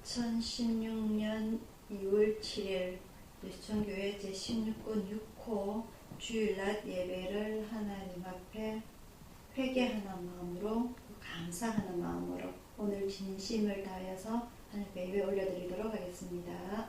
2016년 2월 7일 예수천교회 제16권 6호 주일 낮 예배를 하나님 앞에 회개하는 마음으로 감사하는 마음으로 오늘 진심을 다해서 하나님께 예배 올려드리도록 하겠습니다.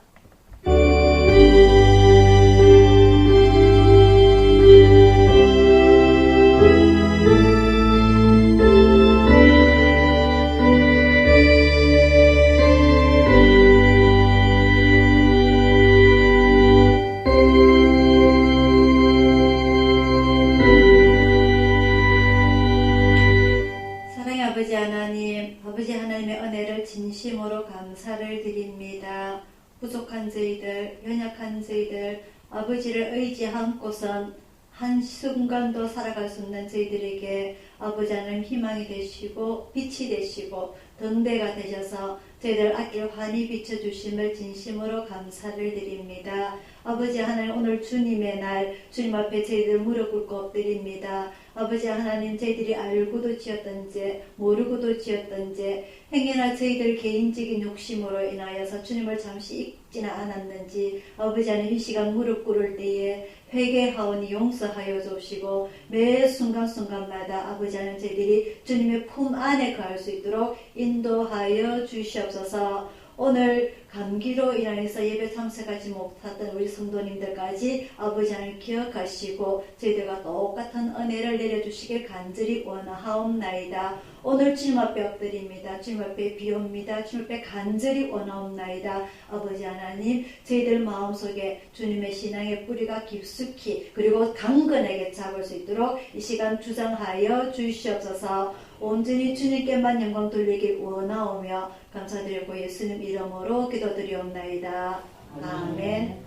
아버지 하나님의 은혜를 진심으로 감사를 드립니다. 부족한 저희들, 연약한 저희들, 아버지를 의지 않고선 한순간도 살아갈 수 없는 저희들에게 아버지 하나님 희망이 되시고 빛이 되시고 등대가 되셔서 저희들 앞길 환히 비춰주심을 진심으로 감사를 드립니다. 아버지 하나님, 오늘 주님의 날 주님 앞에 저희들 무릎 꿇고 엎드립니다. 아버지 하나님, 저희들이 알고도 지었던지 모르고도 지었던지 행여나 저희들 개인적인 욕심으로 인하여서 주님을 잠시 잊지는 않았는지 아버지 하나님, 이 시간 무릎 꿇을 때에 회개하오니 용서하여 주시고 매 순간순간마다 아버지 하나님, 저희들이 주님의 품 안에 거할 수 있도록 인도하여 주시옵소서. 오늘 감기로 인해서 예배 참석하지 못했던 우리 성도님들까지 아버지 하나님 기억하시고 저희들과 똑같은 은혜를 내려주시길 간절히 원하옵나이다. 오늘 주님 앞에 엎드립니다. 주님 앞에 비옵니다. 주님 앞에 간절히 원하옵나이다. 아버지 하나님, 저희들 마음속에 주님의 신앙의 뿌리가 깊숙이 그리고 강건하게 잡을 수 있도록 이 시간 주장하여 주시옵소서. 온전히 주님께만 영광 돌리길 원하오며 감사드리고 예수님 이름으로 기도드리옵나이다. 아멘.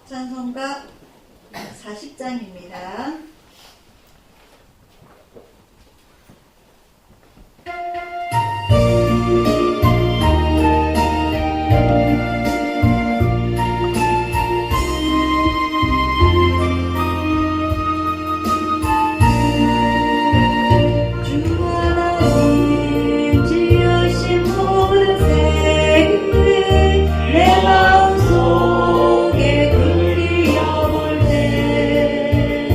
찬송가 40장입니다. 내 마음속에 그리워볼 때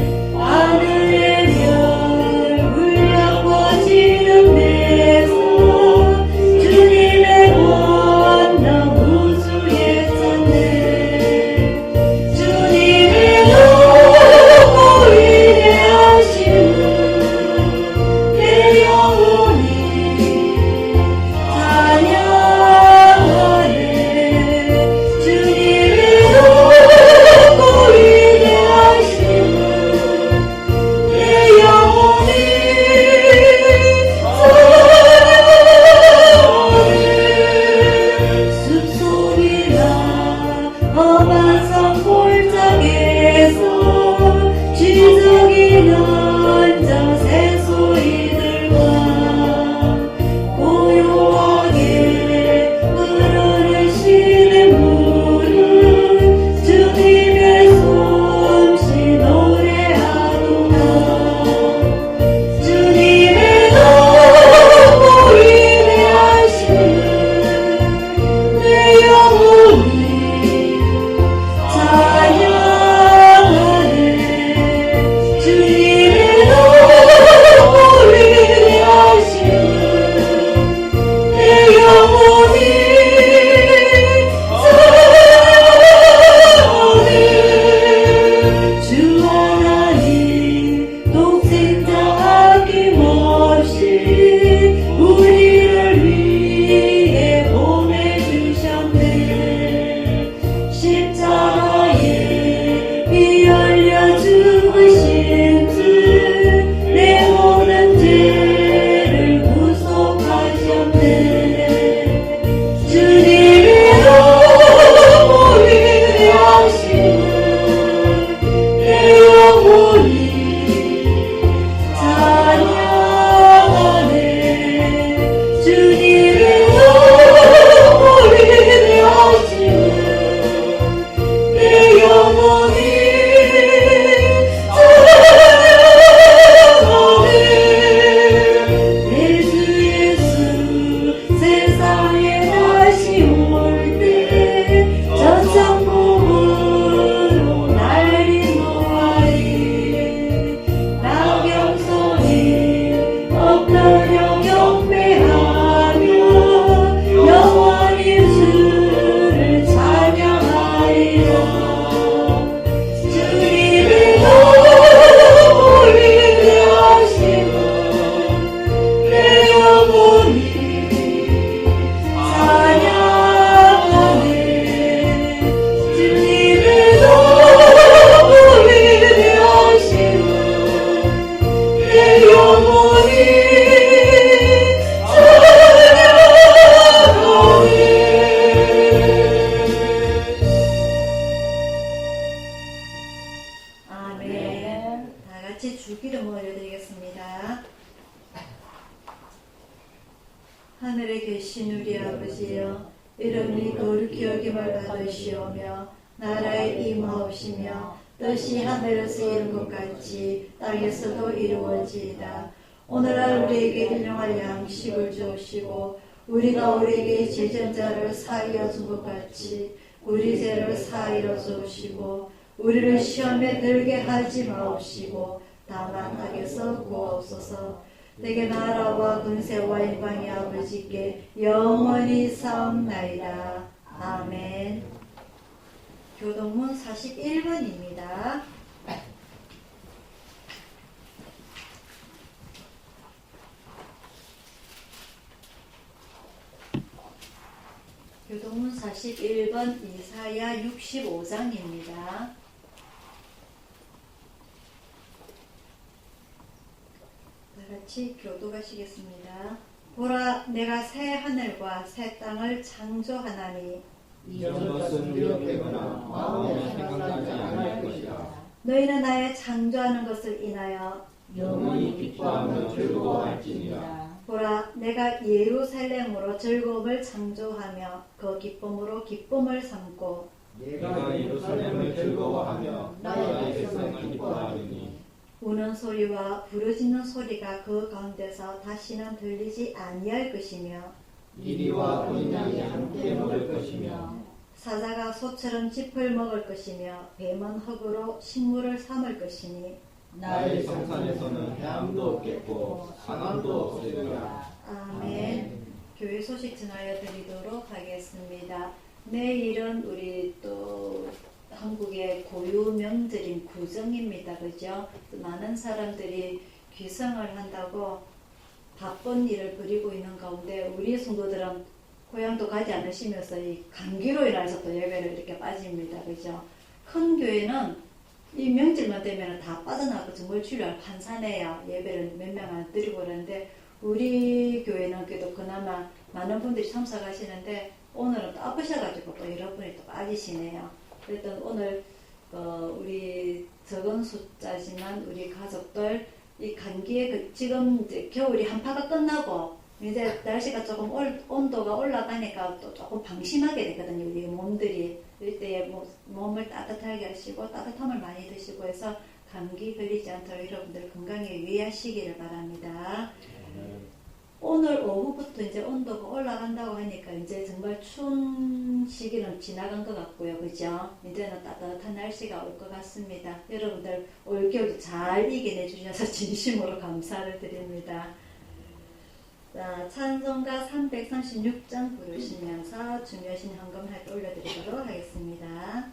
아버지여 이름이 거룩히 여김을 받으시오며 나라의 임하옵시며 뜻이 하늘에서 이룬 것 같이 땅에서도 이루어지이다. 오늘날 우리에게 일용할 양식을 주옵시고 우리가 우리에게 죄진 자를 사하여 준 것 같이 우리 죄를 사하여 주옵시고 우리를 시험에 들게 하지 마옵시고 다만 악에서 구하옵소서. 내게 나라와 근세와 영광이 아버지께 영원히 사옵나이다. 아멘. 교동문 41번입니다. 교동문 41번 이사야 65장입니다. 같이 교독하시겠습니다. 보라, 내가 새 하늘과 새 땅을 창조하나니 이전 것은 기억되거나 마음에 생각나지 않을 것이다. 너희는 나의 창조하는 것을 인하여 영원히 기뻐하며 즐거워할지니라. 보라, 내가 예루살렘으로 즐거움을 창조하며 그 기쁨으로 기쁨을 삼고 내가 예루살렘을 즐거워하며 나의 백성을 기뻐하리니 우는 소리와 부르짖는 소리가 그 가운데서 다시는 들리지 아니할 것이며 이리와 어린양이 함께 먹을 것이며 사자가 소처럼 짚을 먹을 것이며 뱀은 흙으로 식물을 삼을 것이니 나의 성산에서는 해함도 없겠고 상함도 없으리라. 아멘. 교회 소식 전하여 드리도록 하겠습니다. 내일은 우리 또 한국의 고유 명절인 구정입니다. 그죠? 많은 사람들이 귀성을 한다고 바쁜 일을 벌이고 있는 가운데 우리 성도들은 고향도 가지 않으시면서 이 감기로 인해서 또 예배를 이렇게 빠집니다. 그죠? 큰 교회는 이 명절만 되면 다 빠져나가고 정말 주일날 판사네요. 예배를 몇 명 안 드리고 그러는데 우리 교회는 그래도 그나마 많은 분들이 참석하시는데 오늘은 또 아프셔가지고 또 여러분이 또 빠지시네요. 그랬던 오늘 우리 적은 숫자지만 우리 가족들 이 감기에 지금 이제 겨울이 한파가 끝나고 이제 날씨가 조금 온도가 올라가니까 또 조금 방심하게 되거든요. 우리 몸들이 이때 몸을 따뜻하게 하시고 따뜻함을 많이 드시고 해서 감기 걸리지 않도록 여러분들 건강에 유의하시기를 바랍니다. 오늘 오후부터 이제 온도가 올라간다고 하니까 이제 정말 추운 시기는 지나간 것 같고요. 그죠? 이제는 따뜻한 날씨가 올 것 같습니다. 여러분들 올겨울 잘 이겨내 주셔서 진심으로 감사를 드립니다. 자, 찬송가 336장 부르시면서 중요하신 헌금 할때 올려드리도록 하겠습니다.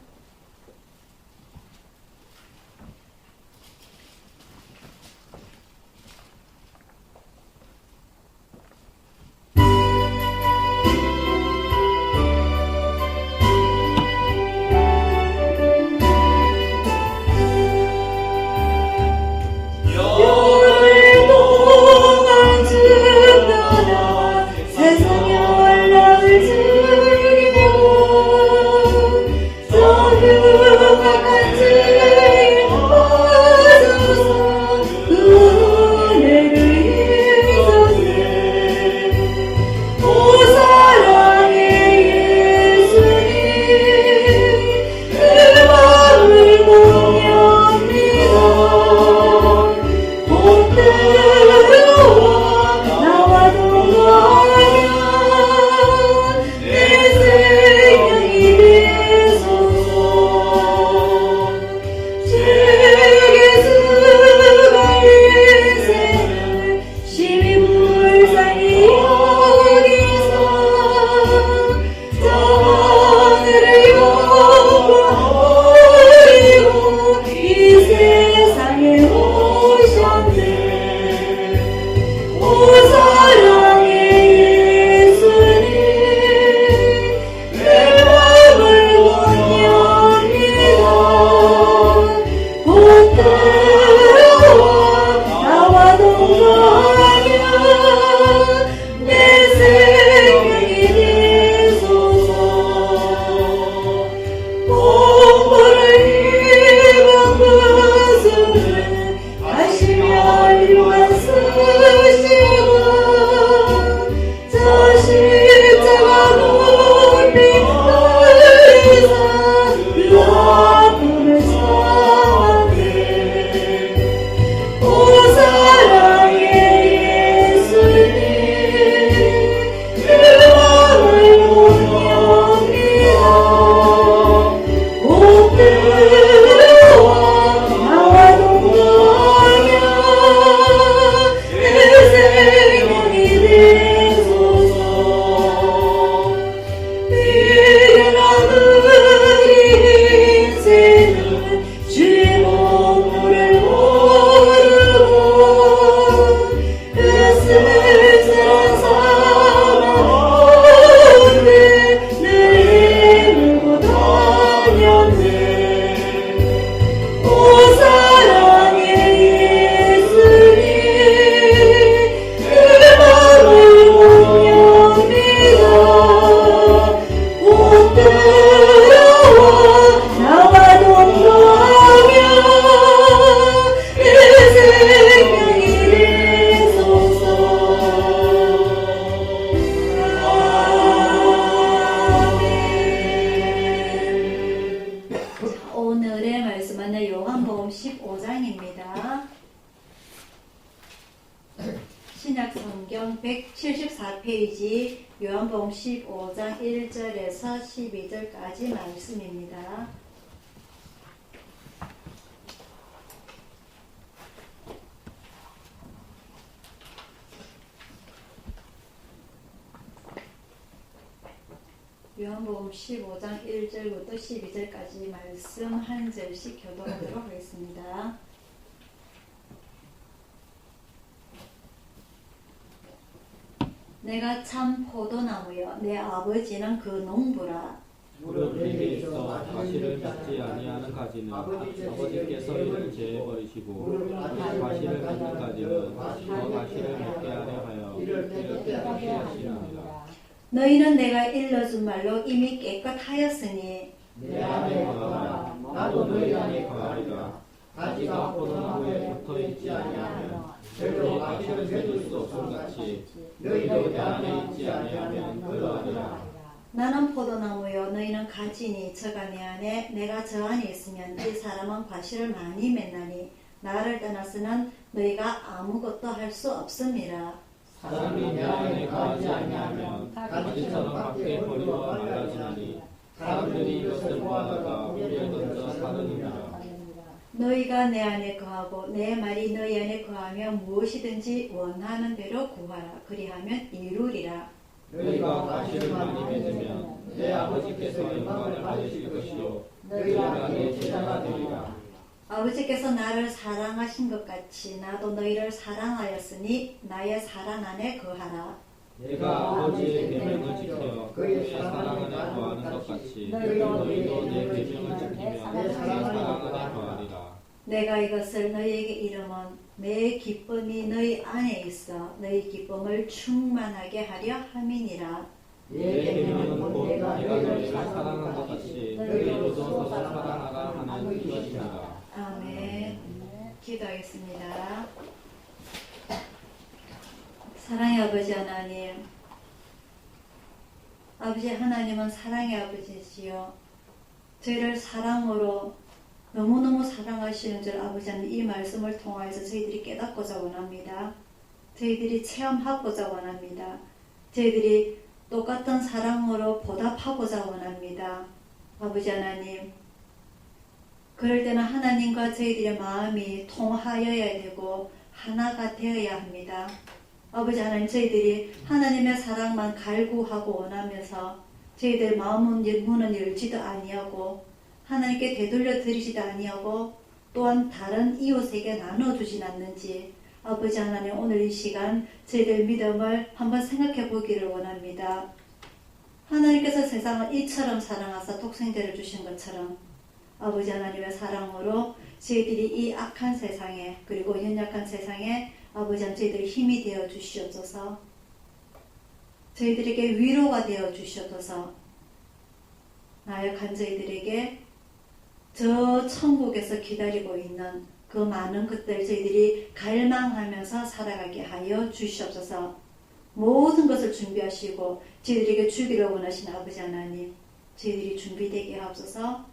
세상의 원락을 즐기고 274페이지 요한복음 15장 1절에서 12절까지 말씀입니다. 요한복음 15장 1절부터 12절까지 말씀 한 절씩 교독하도록 하겠습니다. 내가 참 포도나무여 내 아버지는 그 농부라. 무릇 내게 있어 과실을 맺지 아니하는 가지는 아버지께서 이를 제해버리시고 과실을 맺는 가지는 더 과실을 맺게 하려 하여 이를 깨닫게 하시느니라. 너희는 내가 일러준 말로 이미 깨끗하였으니 내 안에 거하라 나도 너희 안에 거하리라. 가지가 포도나무에 붙어있지 아니하면 절로 과실을 맺을 수 없음같이 너희도 내 안에 있지 아니하면 그러하리라. 나는 포도나무요 너희는 가지니 저가 내 안에 내가 저 안에 있으면 이 사람은 과실을 많이 맺나니 나를 떠나서는 너희가 아무것도 할 수 없음이라. 사람이 내 안에 거하지 아니하면 가지처럼 밖에 버리고 말라지나니 사람들이 이것을 모아다가 물에 던져 사느니라. 너희가 내 안에 거하고 내 말이 너희 안에 거하면 무엇이든지 원하는 대로 구하라. 그리하면 이루리라. 너희가 과실을 많이 맺으면 내 아버지께서 영광을 받으실 것이요 너희가 내 제자가 되리라. 아버지께서 나를 사랑하신 것 같이 나도 너희를 사랑하였으니 나의 사랑 안에 거하라. 내가 아버지의 계명을 지켜 그의 사랑 안에 거하는 것 같이 너희도 내 계명을 지키며 내 사랑 안에 거하리라. 내가 이것을 너희에게 이름은 내 기쁨이 너희 안에 있어 너희 기쁨을 충만하게 하려 함이니라. 내 계명은 곧 내가 너희를 사랑한 것 같이 너희도 서로 사랑하라 하는 이것입니다. 아멘. 기도하겠습니다. 사랑의 아버지 하나님, 아버지 하나님은 사랑의 아버지시요 저희를 사랑으로 너무너무 사랑하시는 줄 아버지 하나님 이 말씀을 통하여서 저희들이 깨닫고자 원합니다. 저희들이 체험하고자 원합니다. 저희들이 똑같은 사랑으로 보답하고자 원합니다. 아버지 하나님, 그럴 때는 하나님과 저희들의 마음이 통하여야 되고 하나가 되어야 합니다. 아버지 하나님, 저희들이 하나님의 사랑만 갈구하고 원하면서 저희들 마음은 문은 열지도 아니하고 하나님께 되돌려 드리지도 아니하고 또한 다른 이웃에게 나눠주진 않는지 아버지 하나님 오늘 이 시간 저희들 믿음을 한번 생각해 보기를 원합니다. 하나님께서 세상을 이처럼 사랑하사 독생자를 주신 것처럼 아버지 하나님의 사랑으로 저희들이 이 악한 세상에 그리고 연약한 세상에 아버지 하나님 저희들이 힘이 되어 주시옵소서. 저희들에게 위로가 되어 주시옵소서. 나약한 저희들에게 저 천국에서 기다리고 있는 그 많은 것들 저희들이 갈망하면서 살아가게 하여 주시옵소서. 모든 것을 준비하시고 저희들에게 주기를 원하시는 아버지 하나님, 저희들이 준비되게 하옵소서.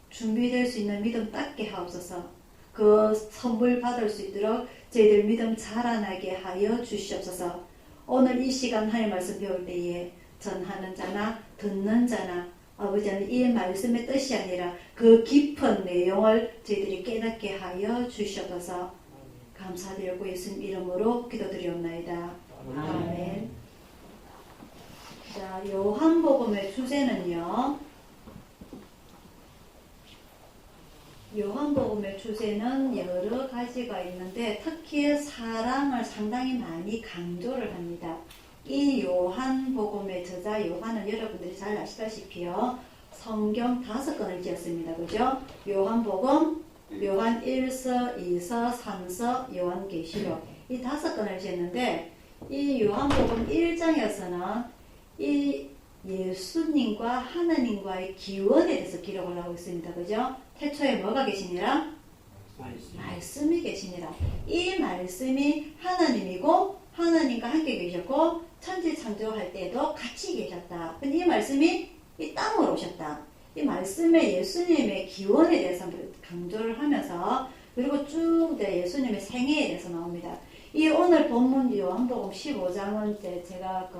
준비될 수 있는 믿음 닦게 하옵소서. 그 선물 받을 수 있도록 저희들 믿음 자라나게 하여 주시옵소서. 오늘 이 시간 하나님 말씀 배울 때에 전하는 자나 듣는 자나 아버지 하나님 이 말씀의 뜻이 아니라 그 깊은 내용을 저희들이 깨닫게 하여 주시옵소서. 감사드리고 예수님 이름으로 기도드리옵나이다. 아멘. 자, 요한복음의 주제는요. 요한복음의 주제는 여러 가지가 있는데 특히 사랑을 상당히 많이 강조를 합니다. 이 요한복음의 저자 요한은 여러분들이 잘 아시다시피요. 성경 5권을 지었습니다. 그죠? 요한복음, 요한 1서, 2서, 3서, 요한계시록 이 5권을 지었는데 이 요한복음 1장에서는 이 예수님과 하나님과의 기원에 대해서 기록을 하고 있습니다. 그죠? 태초에 뭐가 계시니라? 말씀이 계시니라. 이 말씀이 하나님이고 하나님과 함께 계셨고 천지 창조할 때도 같이 계셨다. 근데 이 말씀이 이 땅으로 오셨다. 이 말씀에 예수님의 기원에 대해서 강조를 하면서 그리고 쭉 예수님의 생애에 대해서 나옵니다. 이 오늘 본문 요한복음 15장은 제가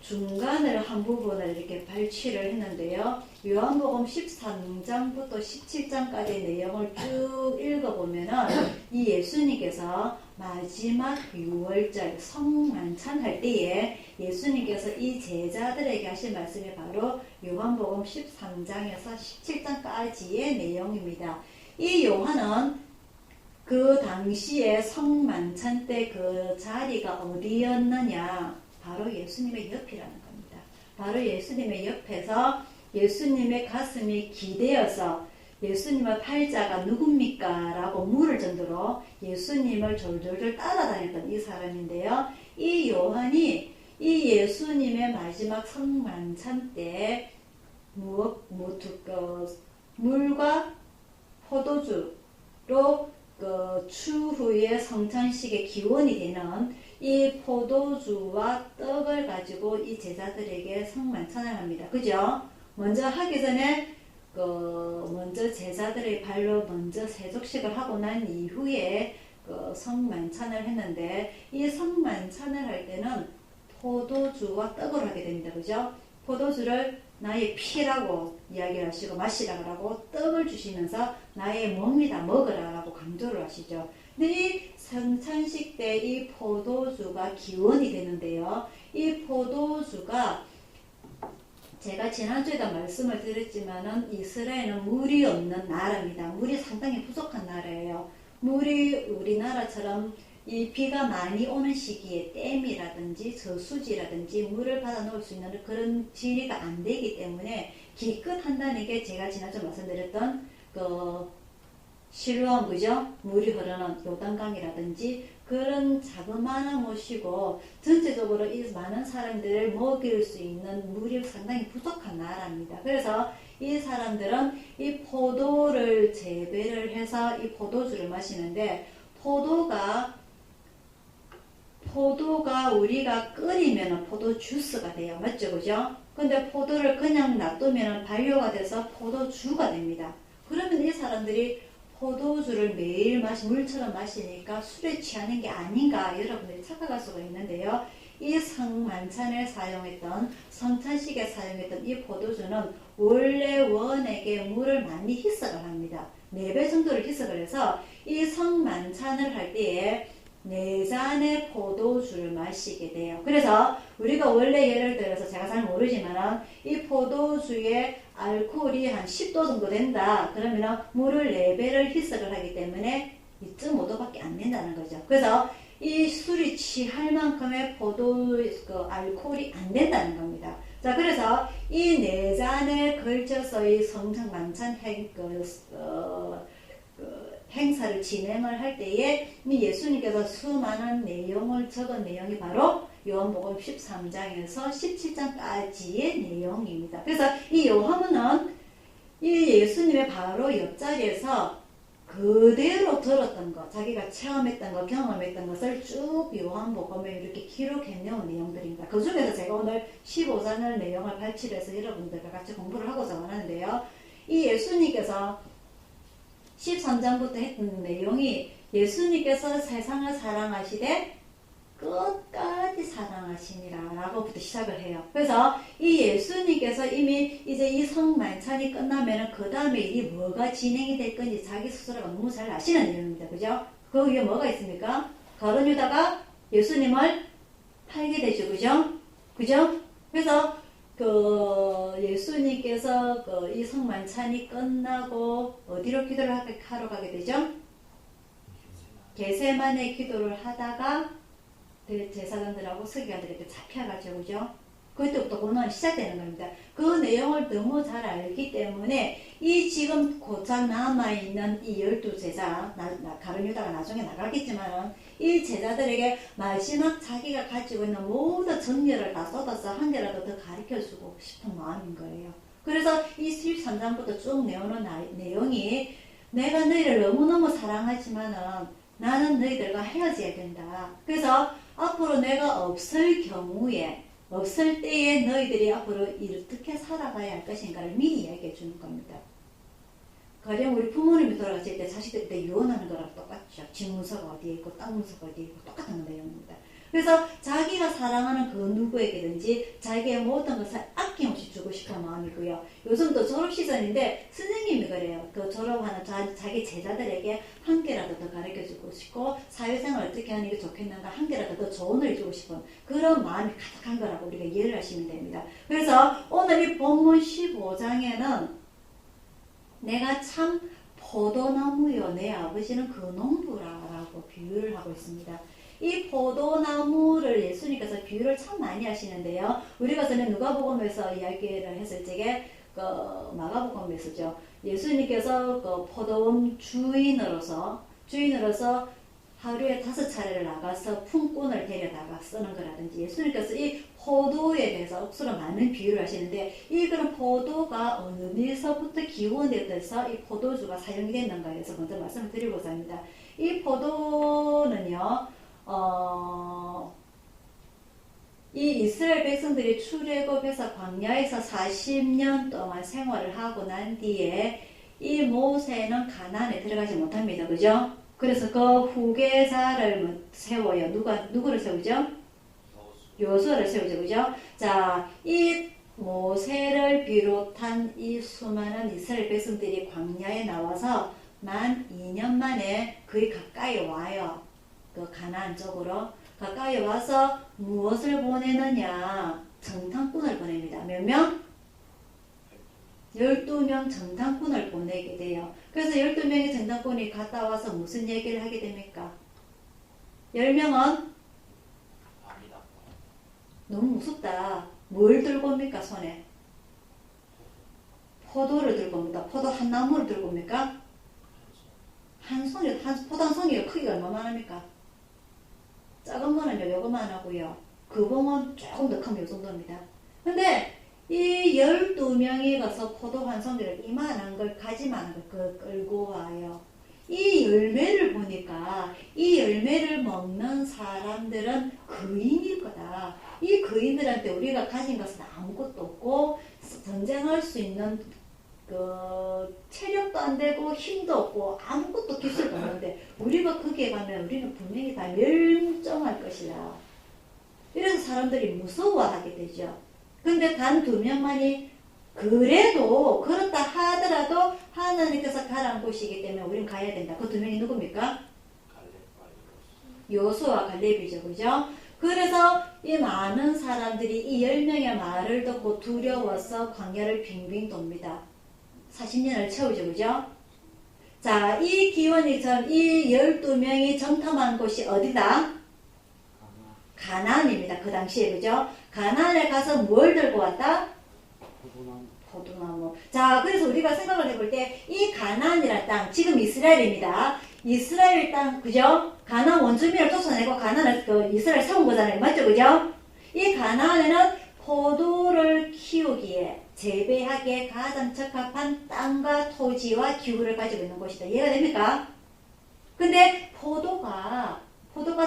중간을 한 부분을 이렇게 발췌를 했는데요. 요한복음 13장부터 17장까지의 내용을 쭉 읽어보면은 이 예수님께서 마지막 6월절 성만찬할 때에 예수님께서 이 제자들에게 하신 말씀이 바로 요한복음 13장에서 17장까지의 내용입니다. 이 요한은 그 당시에 성만찬 때 그 자리가 어디였느냐? 바로 예수님의 옆이라는 겁니다. 바로 예수님의 옆에서 예수님의 가슴이 기대어서 예수님의 팔자가 누굽니까? 라고 물을 정도로 예수님을 졸졸졸 따라다녔던 이 사람인데요. 이 요한이 이 예수님의 마지막 성만찬 때 물과 포도주로 추후에 성찬식의 기원이 되는 이 포도주와 떡을 가지고 이 제자들에게 성만찬을 합니다. 그죠? 먼저 하기 전에 먼저 제자들의 발로 먼저 세족식을 하고 난 이후에 성만찬을 했는데 이 성만찬을 할 때는 포도주와 떡을 하게 됩니다. 그죠? 포도주를 나의 피라고 이야기를 하시고 마시라고 하고 떡을 주시면서 나의 몸이다 먹으라라고 강조를 하시죠. 근데 이 성찬식 때 이 포도주가 기원이 되는데요. 이 포도주가 제가 지난주에도 말씀을 드렸지만은 이스라엘은 물이 없는 나라입니다. 물이 상당히 부족한 나라예요. 물이 우리나라처럼 이 비가 많이 오는 시기에 댐이라든지 저수지라든지 물을 받아 놓을 수 있는 그런 지리가 안 되기 때문에 기껏 한다는 게 제가 지난주 말씀드렸던 실로암 그죠? 물이 흐르는 요단강이라든지 그런 자그마한 곳이고 전체적으로 이 많은 사람들을 먹일 수 있는 물이 상당히 부족한 나라입니다. 그래서 이 사람들은 이 포도를 재배를 해서 이 포도주를 마시는데 포도가 우리가 끓이면 포도 주스가 돼요. 맞죠? 그죠? 근데 포도를 그냥 놔두면 발효가 돼서 포도주가 됩니다. 그러면 이 사람들이 포도주를 매일 물처럼 마시니까 술에 취하는 게 아닌가 여러분들이 착각할 수가 있는데요. 이 성만찬에 사용했던 성찬식에 사용했던 이 포도주는 원래 원액에 물을 많이 희석을 합니다. 4배 정도를 희석을 해서 이 성만찬을 할 때에 4잔의 포도주를 마시게 돼요. 그래서 우리가 원래 예를 들어서 제가 잘 모르지만 이 포도주의 알코올이 한 10도 정도 된다. 그러면 물을 4배를 희석을 하기 때문에 2.5도밖에 안 된다는 거죠. 그래서 이 술이 취할 만큼의 알코올이 안 된다는 겁니다. 자, 그래서 이 4잔에 걸쳐서 이 성만찬 행사를 진행을 할 때에 예수님께서 수많은 내용을 적은 내용이 바로 요한복음 13장에서 17장까지의 내용입니다. 그래서 이 요한은 이 예수님의 바로 옆자리에서 그대로 들었던 것, 자기가 체험했던 것, 경험했던 것을 쭉 요한복음에 이렇게 기록해 놓은 내용들입니다. 그 중에서 제가 오늘 15장을 내용을 발췌해서 여러분들과 같이 공부를 하고자 하는데요. 이 예수님께서 13장부터 했던 내용이 예수님께서 세상을 사랑하시되 끝까지 사랑하시니라 라고부터 시작을 해요. 그래서 이 예수님께서 이미 이제 이 성만찬이 끝나면은 그 다음에 일이 뭐가 진행이 될 건지 자기 스스로가 너무 잘 아시는 내용입니다. 그죠? 거기에 뭐가 있습니까? 가룟 유다가 예수님을 팔게 되죠. 그죠? 그죠? 그래서 예수님께서 이 성만찬이 끝나고 어디로 기도를 하러 가게 되죠? 겟세마네 기도를 하다가 제사장들하고 서기관들에게 잡혀가죠. 그죠? 그때부터 고난이 시작되는 겁니다. 그 내용을 너무 잘 알기 때문에 이 지금 고작 남아있는 이 12제자, 가룟 유다가 나중에 나가겠지만 이 제자들에게 마지막 자기가 가지고 있는 모든 정열을 다 쏟아서 한 개라도 더 가르쳐주고 싶은 마음인 거예요. 그래서 이 13장부터 쭉 내오는 내용이 내가 너희를 너무너무 사랑하지만은 나는 너희들과 헤어져야 된다. 그래서 앞으로 내가 없을 때에 너희들이 앞으로 어떻게 살아가야 할 것인가를 미리 이야기해 주는 겁니다. 가령 우리 부모님이 돌아가실 때 자식들 때 유언하는 거랑 똑같죠. 집 문서가 어디에 있고 땅 문서가 어디에 있고 똑같은 내용입니다. 그래서 자기가 사랑하는 그 누구에게든지 자기의 모든 것을 아낌없이 주고 싶은 마음이고요. 요즘도 졸업 시즌인데 선생님이 그래요. 그 졸업하는 자기 제자들에게 한 개라도 더 가르쳐주고 싶고 사회생활 어떻게 하는 게 좋겠는가 한 개라도 더 조언을 주고 싶은 그런 마음이 가득한 거라고 우리가 이해를 하시면 됩니다. 그래서 오늘 이 본문 15장에는 내가 참 포도나무여 내 아버지는 그 농부라라고 비유를 하고 있습니다. 이 포도나무를 예수님께서 비유를 참 많이 하시는데요. 우리가 전에 누가복음에서 이야기를 했을 적에 그 마가복음에서죠. 예수님께서 그 포도원 주인으로서 하루에 5차례를 나가서 품꾼을 데려다가 쓰는 거라든지 예수님께서 이 포도에 대해서 억수로 많은 비유를 하시는데 이 그런 포도가 어디서부터 기원돼서 이 포도주가 사용이 됐는가에 대해서 먼저 말씀을 드리고자 합니다. 이 포도는요. 이 이스라엘 백성들이 출애굽해서 광야에서 40년 동안 생활을 하고 난 뒤에 이 모세는 가나안에 들어가지 못합니다. 그죠? 그래서 그 후계자를 세워요. 누구를 세우죠? 요수아를 세우죠. 그죠? 자, 이 모세를 비롯한 이 수많은 이스라엘 백성들이 광야에 나와서 만 2년 만에 거의 가까이 와요. 그 가나안 쪽으로 가까이 와서 무엇을 보내느냐? 정탐꾼을 보냅니다. 몇 명? 12명 정탐꾼을 보내게 돼요. 그래서 12명의 정탐꾼이 갔다 와서 무슨 얘기를 하게 됩니까? 10명은? 너무 무섭다. 뭘 들고 옵니까? 손에? 포도를 들고 옵니다. 포도 한 나무를 들고 옵니까? 포도 한 송이가 크기가 얼마나 합니까? 작은 거는요, 요거만 하고요. 그 봉은 조금 더 크면 요 정도입니다. 근데 이 12명이 가서 포도 한 송이를 이만한 걸, 가지만한 걸 끌고 와요. 이 열매를 보니까 이 열매를 먹는 사람들은 거인일 거다. 이 거인들한테 우리가 가진 것은 아무것도 없고 전쟁할 수 있는 그 체력도 안 되고 힘도 없고 아무것도 기술도 없는데 우리가 거기에 가면 우리는 분명히 다 멸종할 것이다. 이래서 사람들이 무서워하게 되죠. 근데 단 2명만이 그래도 그렇다 하더라도 하나님께서 가라는 곳이기 때문에 우리는 가야 된다. 그 2명이 누굽니까? 요수와 갈렙이죠. 그죠? 그래서 이 많은 사람들이 이 10명의 말을 듣고 두려워서 광야를 빙빙 돕니다. 40년을 채우죠. 그죠? 자, 이 기원이 이 12명이 정탐한 곳이 어디다? 가나안입니다. 그 당시에. 그죠? 가나안에 가서 뭘 들고 왔다? 포도나무. 자, 그래서 우리가 생각을 해볼 때 이 가나안이라는 땅, 지금 이스라엘입니다. 이스라엘 땅, 그죠? 가나안 원주민을 쫓아내고 가나안을 이스라엘 세운 거잖아요. 맞죠? 그죠? 이 가나안에는 포도를 키우기에 재배하기에 가장 적합한 땅과 토지와 기후를 가지고 있는 곳이다. 이해가 됩니까? 근데 포도가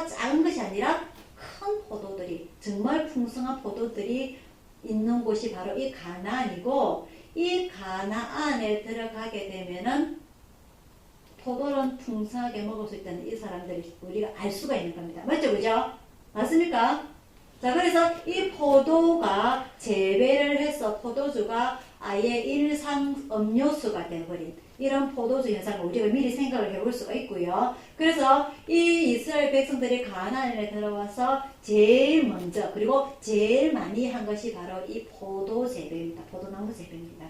작은 것이 아니라 큰 포도들이, 정말 풍성한 포도들이 있는 곳이 바로 이 가나안이고, 이 가나안에 들어가게 되면은 포도를 풍성하게 먹을 수 있다는 이 사람들이 우리가 알 수가 있는 겁니다. 맞죠? 그죠? 맞습니까? 자, 그래서 이 포도가 재배를 해서 포도주가 아예 일상 음료수가 되어버린 이런 포도주 현상을 우리가 미리 생각을 해볼 수가 있고요. 그래서 이 이스라엘 백성들이 가나안에 들어와서 제일 먼저 그리고 제일 많이 한 것이 바로 이 포도 재배입니다. 포도나무 재배입니다.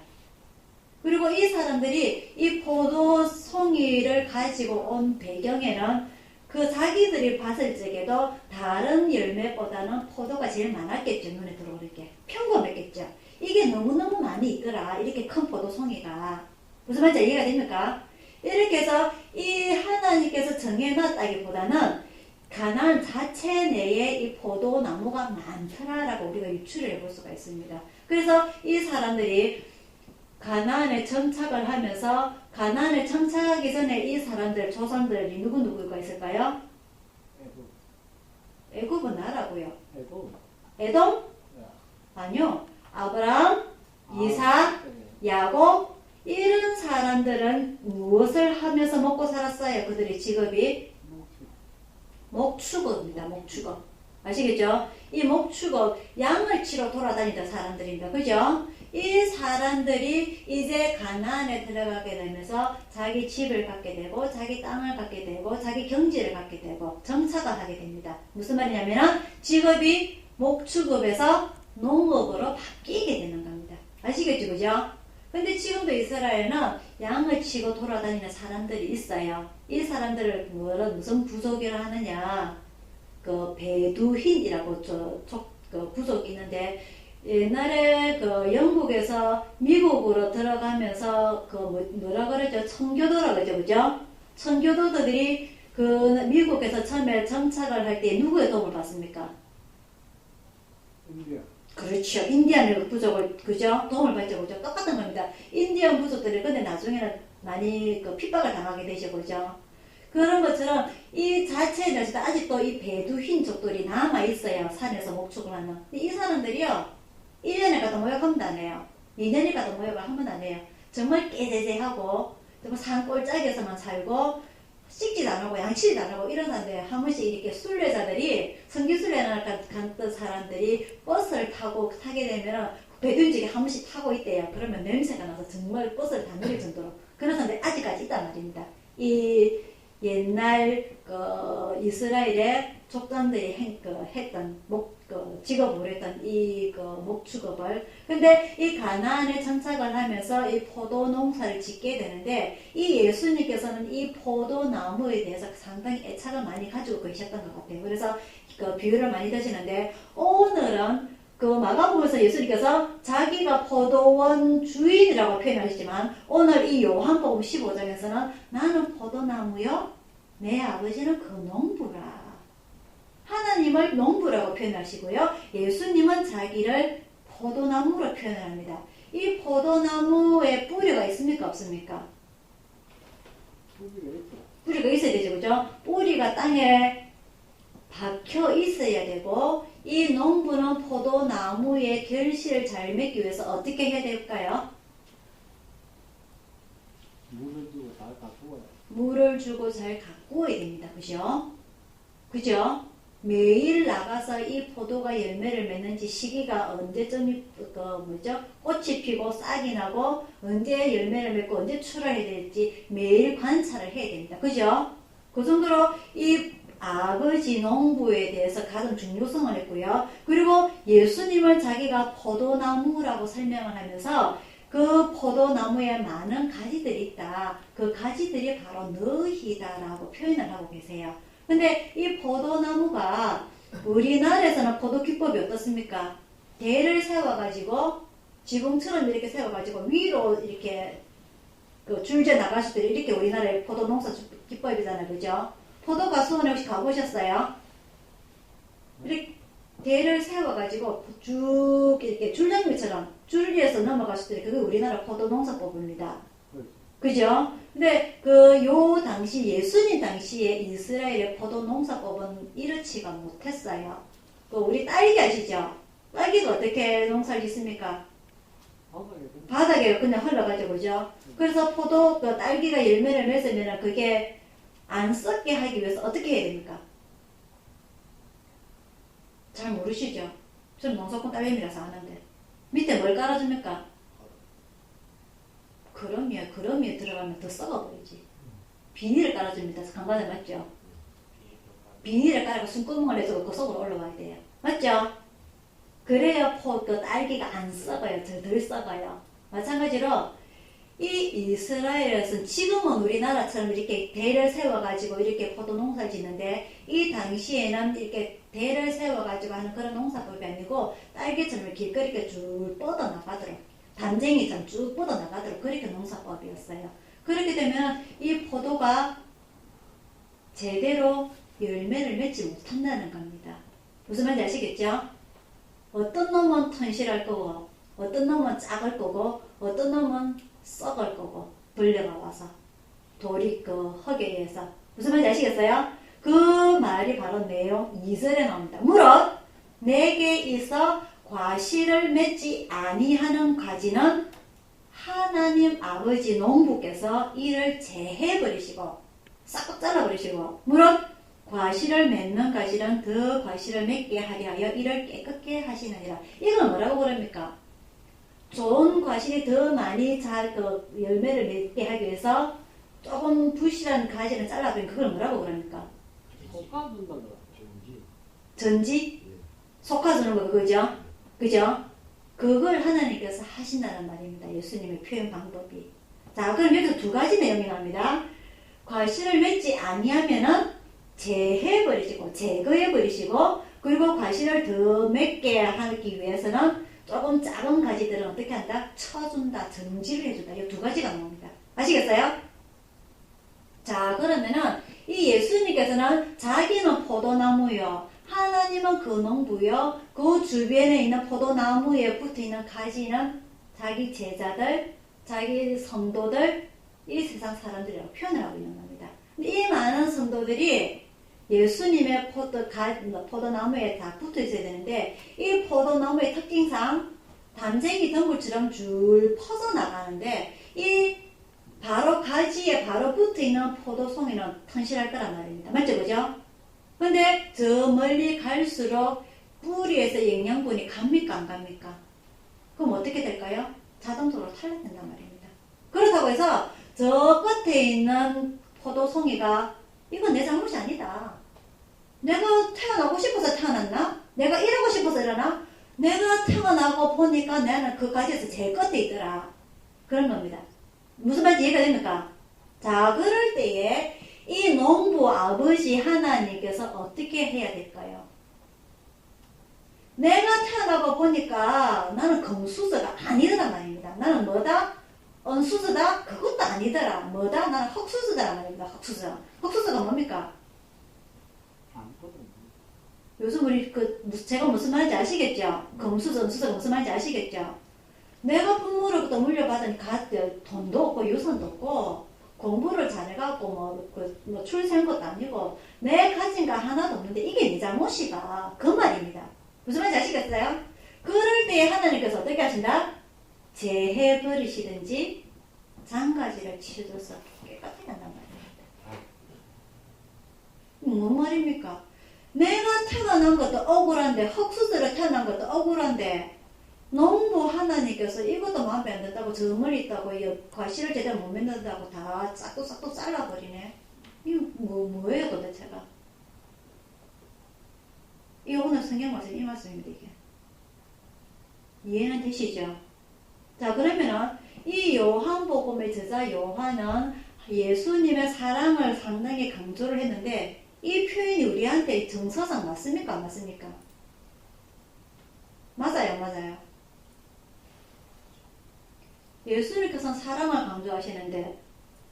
그리고 이 사람들이 이 포도 송이를 가지고 온 배경에는 그 자기들이 봤을 적에도 다른 열매보다는 포도가 제일 많았겠죠. 눈에 들어오게 평범했겠죠. 이게 너무너무 많이 있더라. 이렇게 큰 포도송이가. 무슨 말인지 이해가 됩니까? 이렇게 해서 이 하나님께서 정해놨다기보다는 가나안 자체 내에 이 포도나무가 많더라라고 우리가 유추를 해볼 수가 있습니다. 그래서 이 사람들이 가나안에 정착을 하면서 가나안에 정착하기 전에 이 사람들 조상들이 누구가 있을까요? 애굽은 나라고요. 에돔? 아니요. 아브라함, 이삭, 야곱, 이런 사람들은 무엇을 하면서 먹고 살았어요? 그들의 직업이 목축업입니다. 목축업. 아시겠죠? 이 목축업, 양을 치러 돌아다니던 사람들입니다. 그죠? 이 사람들이 이제 가나안에 들어가게 되면서 자기 집을 갖게 되고 자기 땅을 갖게 되고 자기 경지를 갖게 되고 정착을 하게 됩니다. 무슨 말이냐면 직업이 목축업에서 농업으로 바뀌게 되는 겁니다. 아시겠죠? 그죠? 근데 지금도 이스라엘은 양을 치고 돌아다니는 사람들이 있어요. 이 사람들을 무슨 부족이라 하느냐? 그 베두힌이라고 그 부족이 있는데 옛날에 그 영국에서 미국으로 들어가면서 그 뭐라 그러죠? 청교도라 그러죠, 그죠? 청교도들이 그 미국에서 처음에 정착을 할 때 누구의 도움을 받습니까? 인디아. 그렇죠. 인디언 부족을 그죠? 도움을 받죠, 그죠? 똑같은 겁니다. 인디언 부족들이 근데 나중에는 많이 그 핍박을 당하게 되죠, 그죠? 그런 것처럼 이 자체에서 아직도 이 베두힌족들이 남아 있어요. 산에서 목축을 하는. 이 사람들이요, 1년에 가도 모욕하면 안 해요. 2년에 가도 모욕을 하면 안 해요. 정말 깨재재하고 정말 산골짜기에서만 살고 씻지도 안 하고 양치지도 안 하고 이런 사람들 한 번씩 이렇게 순례자들이 성기순례를 갔던 사람들이 버스를 타게 되면 배둔지게 한 번씩 타고 있대요. 그러면 냄새가 나서 정말 버스를 다 내릴 정도로 그런 사람들이 아직까지 있단 말입니다. 이 옛날 그 이스라엘의 족장들이 했던 직업으로 했던 이 목축업을 근데 이 가나안에 정착을 하면서 이 포도 농사를 짓게 되는데 이 예수님께서는 이 포도나무에 대해서 상당히 애착을 많이 가지고 계셨던 것 같아요. 그래서 그 비유를 많이 드시는데 오늘은 그 마가복음에서 예수님께서 자기가 포도원 주인이라고 표현하시지만 오늘 이 요한복음 15장에서는 나는 포도나무요 내 아버지는 그 농부라. 하나님을 농부라고 표현하시고요. 예수님은 자기를 포도나무로 표현합니다. 이 포도나무에 뿌리가 있습니까? 없습니까? 뿌리가 있어야 되죠. 그죠? 뿌리가 땅에 박혀 있어야 되고 이 농부는 포도나무의 결실을 잘 맺기 위해서 어떻게 해야 될까요? 물을 주고 잘 가꾸어야. 물을 주고 잘 가꾸어야 됩니다. 그죠? 그죠? 매일 나가서 이 포도가 열매를 맺는지 시기가 언제쯤이 꽃이 피고 싹이 나고 언제 열매를 맺고 언제 출하해야 될지 매일 관찰을 해야 됩니다. 그죠? 그 정도로 이 아버지 농부에 대해서 가장 중요성을 했고요. 그리고 예수님을 자기가 포도나무라고 설명을 하면서 그 포도나무에 많은 가지들이 있다. 그 가지들이 바로 너희다라고 표현을 하고 계세요. 근데 이 포도나무가 우리나라에서는 포도 기법이 어떻습니까? 대를 세워가지고 지붕처럼 이렇게 세워가지고 위로 이렇게 그 줄져 나가실 때 이렇게 우리나라의 포도 농사 기법이잖아요. 그죠? 포도가 수원에 혹시 가보셨어요? 이렇게 대를 세워가지고 쭉 이렇게 줄넘기처럼 줄 위에서 넘어갔을 때 그게 우리나라 포도 농사법입니다. 그죠? 근데 요 당시 예수님 당시에 이스라엘의 포도 농사법은 이렇지가 못했어요. 우리 딸기 아시죠? 딸기가 어떻게 농사를 짓습니까? 바닥에 그냥 흘러가죠, 그죠? 그래서 포도 딸기가 열매를 맺으면 그게 안 썩게 하기 위해서 어떻게 해야 됩니까? 잘 모르시죠? 저는 농사꾼 딸내미라서 아는데 밑에 뭘 깔아줍니까? 그럼이에 들어가면 더 썩어버리지. 비닐을 깔아줍니다. 강반에 맞죠? 비닐을 깔아서 숨구멍을 내서 그 속으로 올라와야 돼요. 맞죠? 그래야 딸기가 안 썩어요. 덜 썩어요. 마찬가지로 이 이스라엘에서는 지금은 우리나라처럼 이렇게 대를 세워가지고 이렇게 포도 농사를 짓는데 이 당시에는 이렇게 대를 세워가지고 하는 그런 농사법이 아니고 딸기처럼 길거리에 쭉 뻗어나가도록 담쟁이처럼 쭉 뻗어나가도록 그렇게 농사법이었어요. 그렇게 되면 이 포도가 제대로 열매를 맺지 못한다는 겁니다. 무슨 말인지 아시겠죠? 어떤 놈은 튼실할 거고 어떤 놈은 작을 거고 어떤 놈은 썩을 거고 벌레가 와서 돌이 흙에 의해서 무슨 말인지 아시겠어요? 그 말이 바로 내용 2절에 나옵니다. 무릇 내게 있어 과실을 맺지 아니하는 가지는 하나님 아버지 농부께서 이를 제해버리시고 싹둑 잘라버리시고 물론 과실을 맺는 가지는 더 과실을 맺게 하려 하여 이를 깨끗게 하시느니라. 이건 뭐라고 그럽니까? 좋은 과실이 더 많이 그 열매를 맺게 하기 위해서 조금 부실한 가지를 잘라버린 그걸 뭐라고 그럽니까? 볶아준다는 거 좋은지. 전지? 속아주는 거 그죠? 그죠? 그걸 하나님께서 하신다는 말입니다. 예수님의 표현 방법이. 자, 그럼 여기서 두 가지 내용이 나옵니다. 과실을 맺지 아니하면은 제해버리시고 제거해버리시고 그리고 과실을 더 맺게 하기 위해서는 조금 작은 가지들은 어떻게 한다? 쳐준다, 정지를 해준다. 이 두 가지가 나옵니다. 아시겠어요? 자, 그러면은 이 예수님께서는 자기는 포도나무요, 하나님은 그 농부요, 그 주변에 있는 포도나무에 붙어있는 가지는 자기 제자들, 자기 성도들, 이 세상 사람들이라고 표현을 하고 있는 겁니다. 이 많은 성도들이 예수님의 포도나무에 다 붙어 있어야 되는데 이 포도나무의 특징상 담쟁이 덩굴처럼 줄 퍼져나가는데 이 바로 가지에 바로 붙어 있는 포도송이는 튼실할 거란 말입니다. 맞죠? 그죠? 근데 저 멀리 갈수록 뿌리에서 영양분이 갑니까? 안 갑니까? 그럼 어떻게 될까요? 자동적으로 탈락된단 말입니다. 그렇다고 해서 저 끝에 있는 포도송이가 이건 내 잘못이 아니다. 내가 태어나고 싶어서 태어났나? 내가 이러고 싶어서 일어나? 내가 태어나고 보니까 나는 그 가지에서 제일 끝에 있더라. 그런 겁니다. 무슨 말인지 이해가 됩니까? 자, 그럴 때에 이 농부 아버지 하나님께서 어떻게 해야 될까요? 내가 태어나고 보니까 나는 금수저가 아니더란 말입니다. 나는 뭐다? 은수저다? 그것도 아니더라. 뭐다? 나는 흙수저다 말입니다. 흙수저. 흙수저가 뭡니까? 요즘 우리 제가 무슨 말인지 아시겠죠? 금수저, 은수저가 무슨 말인지 아시겠죠? 내가 부모로부터 물려받은 돈도 없고 유산도 없고 공부를 잘해갖고 뭐 출세한 것도 아니고 내 가진 거 하나도 없는데 이게 네 잘못이가 그 말입니다. 무슨 말인지 아시겠어요? 그럴 때에 하나님께서 어떻게 하신다? 제해버리시든지 장가지를 치워줘서 깨끗하게 한단 말입니다. 뭔 말입니까? 내가 태어난 것도 억울한데 흙수저로 태어난 것도 억울한데 농부 하나님께서 이것도 마음에 안 든다고 저 멀리 있다고 과실을 제대로 못 맺는다고 다 싹둑싹둑 잘라버리네. 이거 뭐예요 도대체가? 이 오늘 성경 말씀 이 말씀입니다. 이게 이해는 되시죠? 자, 그러면은 이 요한복음의 저자 요한은 예수님의 사랑을 상당히 강조를 했는데 이 표현이 우리한테 정서상 맞습니까? 안 맞습니까? 맞아요, 맞아요. 예수님께서는 사랑을 강조하시는데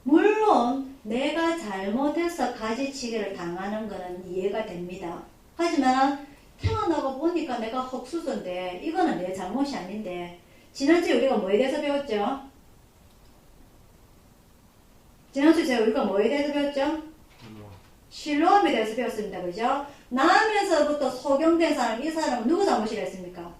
물론 내가 잘못해서 가지치기를 당하는 것은 이해가 됩니다. 하지만 태어나고 보니까 내가 흙수저인데 이거는 내 잘못이 아닌데 지난주에 우리가 뭐에 대해서 배웠죠? 지난주에 우리가 뭐에 대해서 배웠죠? 실로암에 대해서 배웠습니다. 그죠? 나면서부터 소경된 사람, 이 사람은 누구 잘못이라 했습니까?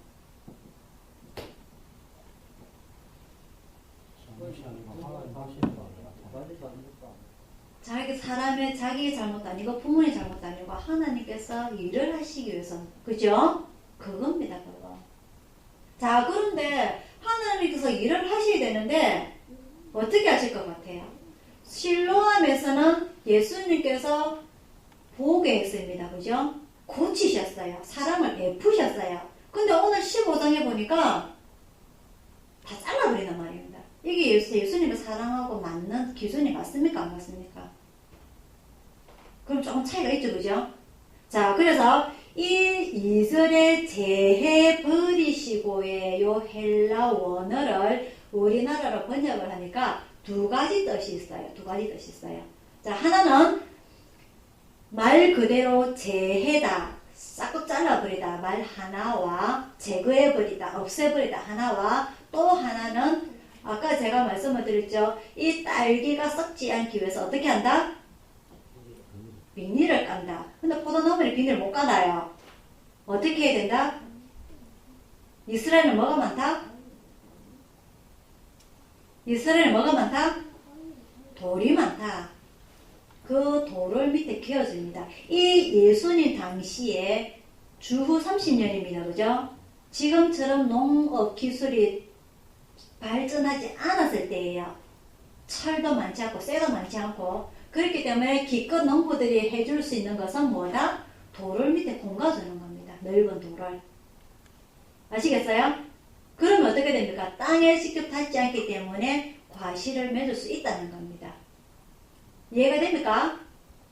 자기 잘못 아니고 부모님 잘못 아니고 하나님께서 일을 하시기 위해서 그죠? 그겁니다. 그거. 자, 그런데 하나님께서 일을 하셔야 되는데 어떻게 하실 것 같아요? 실로암에서는 예수님께서 보게 했습니다. 그죠? 고치셨어요. 사랑을 베푸셨어요. 근데 오늘 15장에 보니까 다 잘라버리는 말입니다. 이게 예수님을 사랑하고 맞는 기준이 맞습니까? 안 맞습니까? 그럼 조금 차이가 있죠. 그죠? 자, 그래서 이 2절에 제해버리시고의 요 헬라 원어를 우리나라로 번역을 하니까 두 가지 뜻이 있어요. 두 가지 뜻이 있어요. 자, 하나는 말 그대로 제해다, 싹둑 잘라버리다 말 하나와 제거해버리다, 없애버리다 하나와 또 하나는 아까 제가 말씀을 드렸죠. 이 딸기가 썩지 않기 위해서 어떻게 한다? 비닐을 깐다. 근데 포도나무에 비닐을 못 까나요? 어떻게 해야 된다? 이스라엘은 뭐가 많다? 이스라엘에 뭐가 많다? 돌이 많다. 그 돌을 밑에 키워줍니다. 이 예수님 당시에 주후 30년입니다. 그죠? 지금처럼 농업 기술이 발전하지 않았을 때예요. 철도 많지 않고 쇠도 많지 않고 그렇기 때문에 기껏 농부들이 해줄 수 있는 것은 뭐다? 돌을 밑에 공가주는 겁니다. 넓은 돌을. 아시겠어요? 그러면 어떻게 됩니까? 땅에 직접 닿지 않기 때문에 과실을 맺을 수 있다는 겁니다. 이해가 됩니까?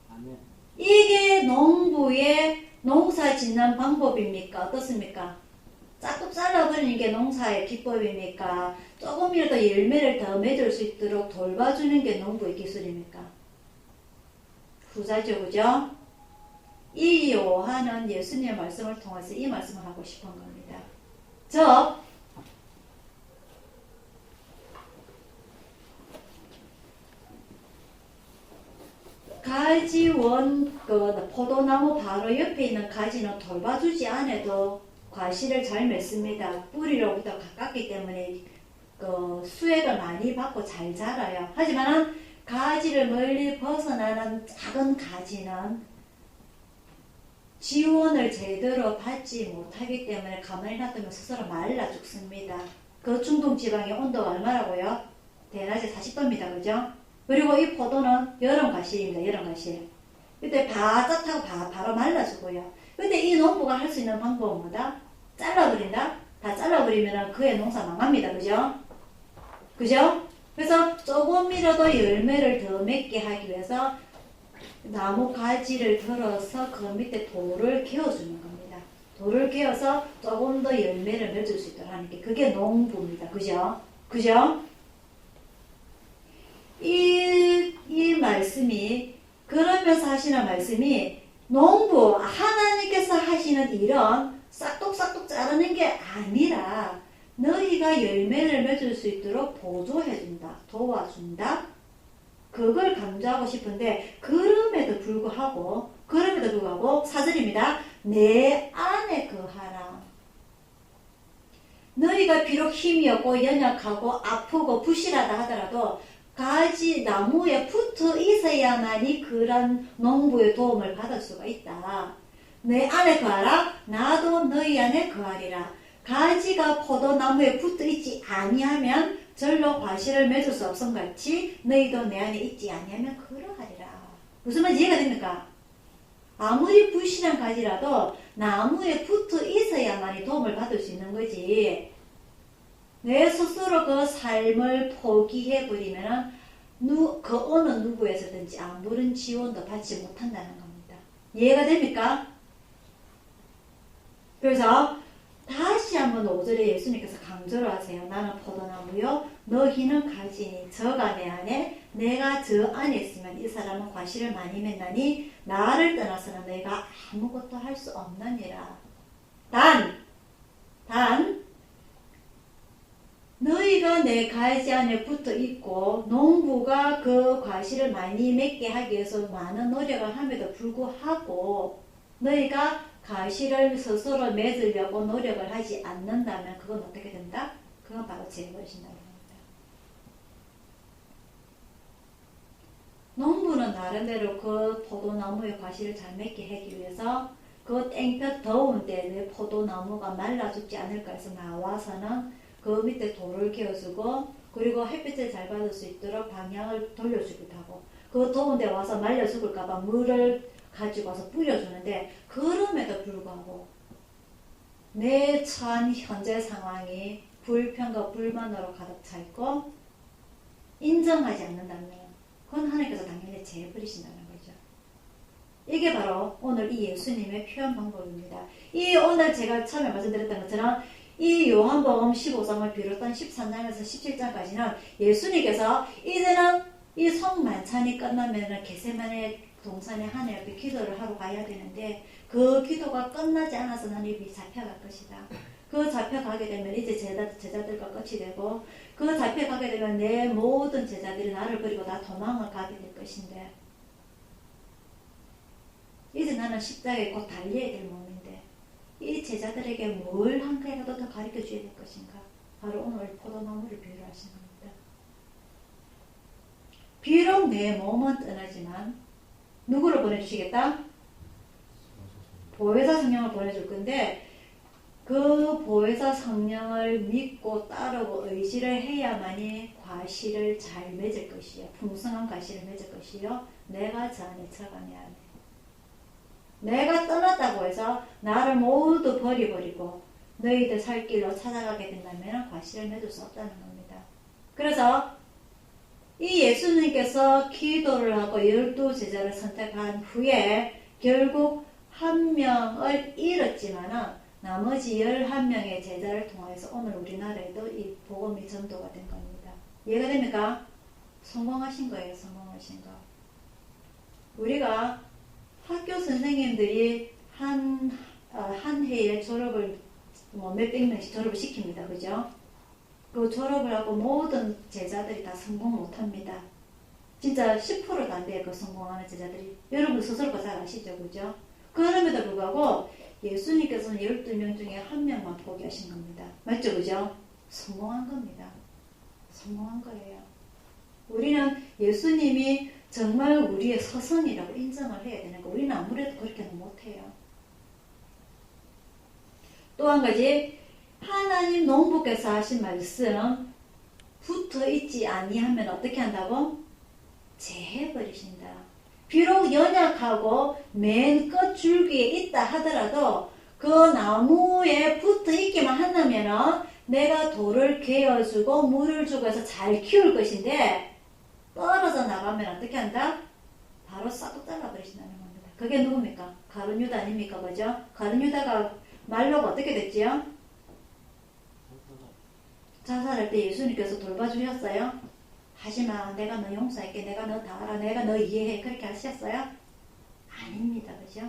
아멘. 이게 농부의 농사 짓는 방법입니까? 어떻습니까? 싹둑 잘라버리는 게 농사의 기법입니까? 조금이라도 열매를 더 맺을 수 있도록 돌봐주는 게 농부의 기술입니까? 후자죠, 그죠? 이 요한은 예수님의 말씀을 통해서 이 말씀을 하고 싶은 겁니다. 가지원 포도나무 바로 옆에 있는 가지는 돌봐주지 않아도 과실을 잘 맺습니다. 뿌리로부터 가깝기 때문에 수액을 많이 받고 잘 자라요. 하지만 가지를 멀리 벗어나는 작은 가지는 지원을 제대로 받지 못하기 때문에 가만히 놔두면 스스로 말라 죽습니다. 그 중동 지방의 온도가 얼마라고요? 대낮에 40도입니다. 그죠? 그리고 이 포도는 여름 과실입니다. 여름 과실. 이때 바짝 타고 바로 말라 죽어요. 근데 이 농부가 할 수 있는 방법은 뭐다? 잘라버린다? 다 잘라버리면 그의 농사 망합니다. 그죠? 그죠? 그래서 조금이라도 열매를 더 맺게 하기 위해서 나무 가지를 들어서 그 밑에 돌을 개어주는 겁니다. 돌을 개어서 조금 더 열매를 맺을 수 있도록 하는 게 그게 농부입니다. 그죠? 그죠? 이 말씀이 그러면서 하시는 말씀이 농부 하나님께서 하시는 일은 싹둑싹둑 자르는 게 아니라 너희가 열매를 맺을 수 있도록 보조해준다, 도와준다. 그걸 강조하고 싶은데 그럼에도 불구하고 4절입니다. 내 안에 거하라. 너희가 비록 힘이 없고 연약하고 아프고 부실하다 하더라도 가지 나무에 붙어 있어야만이 그런 농부의 도움을 받을 수가 있다. 내 안에 거하라. 나도 너희 안에 거하리라. 가지가 포도나무에 붙어 있지 아니하면 절로 과실을 맺을 수 없음 같이 너희도 내 안에 있지 아니하면 그러하리라. 무슨 말인지 이해가 됩니까? 아무리 부실한 가지라도 나무에 붙어 있어야만이 도움을 받을 수 있는 거지. 내 스스로 그 삶을 포기해버리면 그 어느 누구에서든지 아무런 지원도 받지 못한다는 겁니다. 이해가 됩니까? 그래서 다시 한번 5절에 예수님께서 강조를 하세요. 나는 포도나무요 너희는 가지니 저가 내 안에 내가 저 안에 있으면 이 사람은 과실을 많이 맺나니 나를 떠나서는 너희가 아무것도 할 수 없느니라. 단 너희가 내 가지 안에 붙어 있고 농부가 그 과실을 많이 맺게 하기 위해서 많은 노력을 함에도 불구하고 너희가 과실을 스스로 맺으려고 노력을 하지 않는다면 그건 어떻게 된다? 그건 바로 재버리신다고 합니다. 농부는 나름대로 그 포도나무의 과실을 잘 맺게 하기 위해서 그 땡볕 더운 때 내 포도나무가 말라 죽지 않을까 해서 나와서는 그 밑에 돌을 개어주고 그리고 햇빛을 잘 받을 수 있도록 방향을 돌려주기도 하고 그 더운 데 와서 말려 죽을까봐 물을 가지고 와서 뿌려주는데 그럼에도 불구하고 내 처한 현재 상황이 불평과 불만으로 가득 차 있고 인정하지 않는다면 그건 하나님께서 당연히 재버리신다는 거죠. 이게 바로 오늘 이 예수님의 표현 방법입니다. 이 오늘 제가 처음에 말씀드렸던 것처럼 이 요한복음 15장을 비롯한 13장에서 17장까지는 예수님께서 이제는 이 성만찬이 끝나면 겟세마네 동산에 하늘 앞에 기도를 하러 가야 되는데 그 기도가 끝나지 않아서는 입이 잡혀갈 것이다. 그 잡혀가게 되면 이제 제자들과 끝이 되고 그 잡혀가게 되면 내 모든 제자들이 나를 버리고 다 도망을 가게 될 것인데 이제 나는 십자가에 곧 달려야 될 몸인데 이 제자들에게 뭘 한 가지라도 더 가르쳐 줘야 될 것인가? 바로 오늘 포도나무를 비유하시는 겁니다. 비록 내 몸은 떠나지만 누구를 보내주시겠다? 보혜사 성령을 보내줄 건데 그 보혜사 성령을 믿고 따르고 의지를 해야만이 과실을 잘 맺을 것이요. 풍성한 과실을 맺을 것이요. 내가 저 안에 들어가냐 안에. 내가 떠났다고 해서 나를 모두 버려버리고 너희들 살 길로 찾아가게 된다면 과실을 맺을 수 없다는 겁니다. 그래서 이 예수님께서 기도를 하고 12제자를 선택한 후에 결국 한 명을 잃었지만은 나머지 11명의 제자를 통해서 오늘 우리나라에도 이 복음이 전도가 된 겁니다. 이해가 됩니까? 성공하신 거예요. 성공하신 거. 우리가 학교 선생님들이 한 해에 졸업을 몇백 명씩 졸업을 시킵니다. 그죠? 그 졸업을 하고 모든 제자들이 다 성공 못합니다. 진짜 10%도 안 돼요. 그 성공하는 제자들이. 여러분 스스로가 잘 아시죠? 그죠? 그럼에도 불구하고 예수님께서는 12명 중에 한 명만 포기하신 겁니다. 맞죠? 그죠? 성공한 겁니다. 성공한 거예요. 우리는 예수님이 정말 우리의 서선이라고 인정을 해야 되는 거. 우리는 아무래도 그렇게는 못해요. 또 한 가지, 하나님 농부께서 하신 말씀 붙어 있지 아니하면 어떻게 한다고? 제해버리신다. 비록 연약하고 맨 끝 줄기에 있다 하더라도 그 나무에 붙어 있기만 한다면 내가 돌을 개어주고 물을 주고 해서 잘 키울 것인데 떨어져 나가면 어떻게 한다? 바로 싹둑 잘라버리신다는 겁니다. 그게 누굽니까? 가룟 유다 아닙니까? 그죠? 가룟 유다가 말로가 어떻게 됐지요? 자살할 때 예수님께서 돌봐주셨어요? 하지마, 내가 너 용서할게, 내가 너 다 알아, 내가 너 이해해, 그렇게 하셨어요? 아닙니다. 그죠?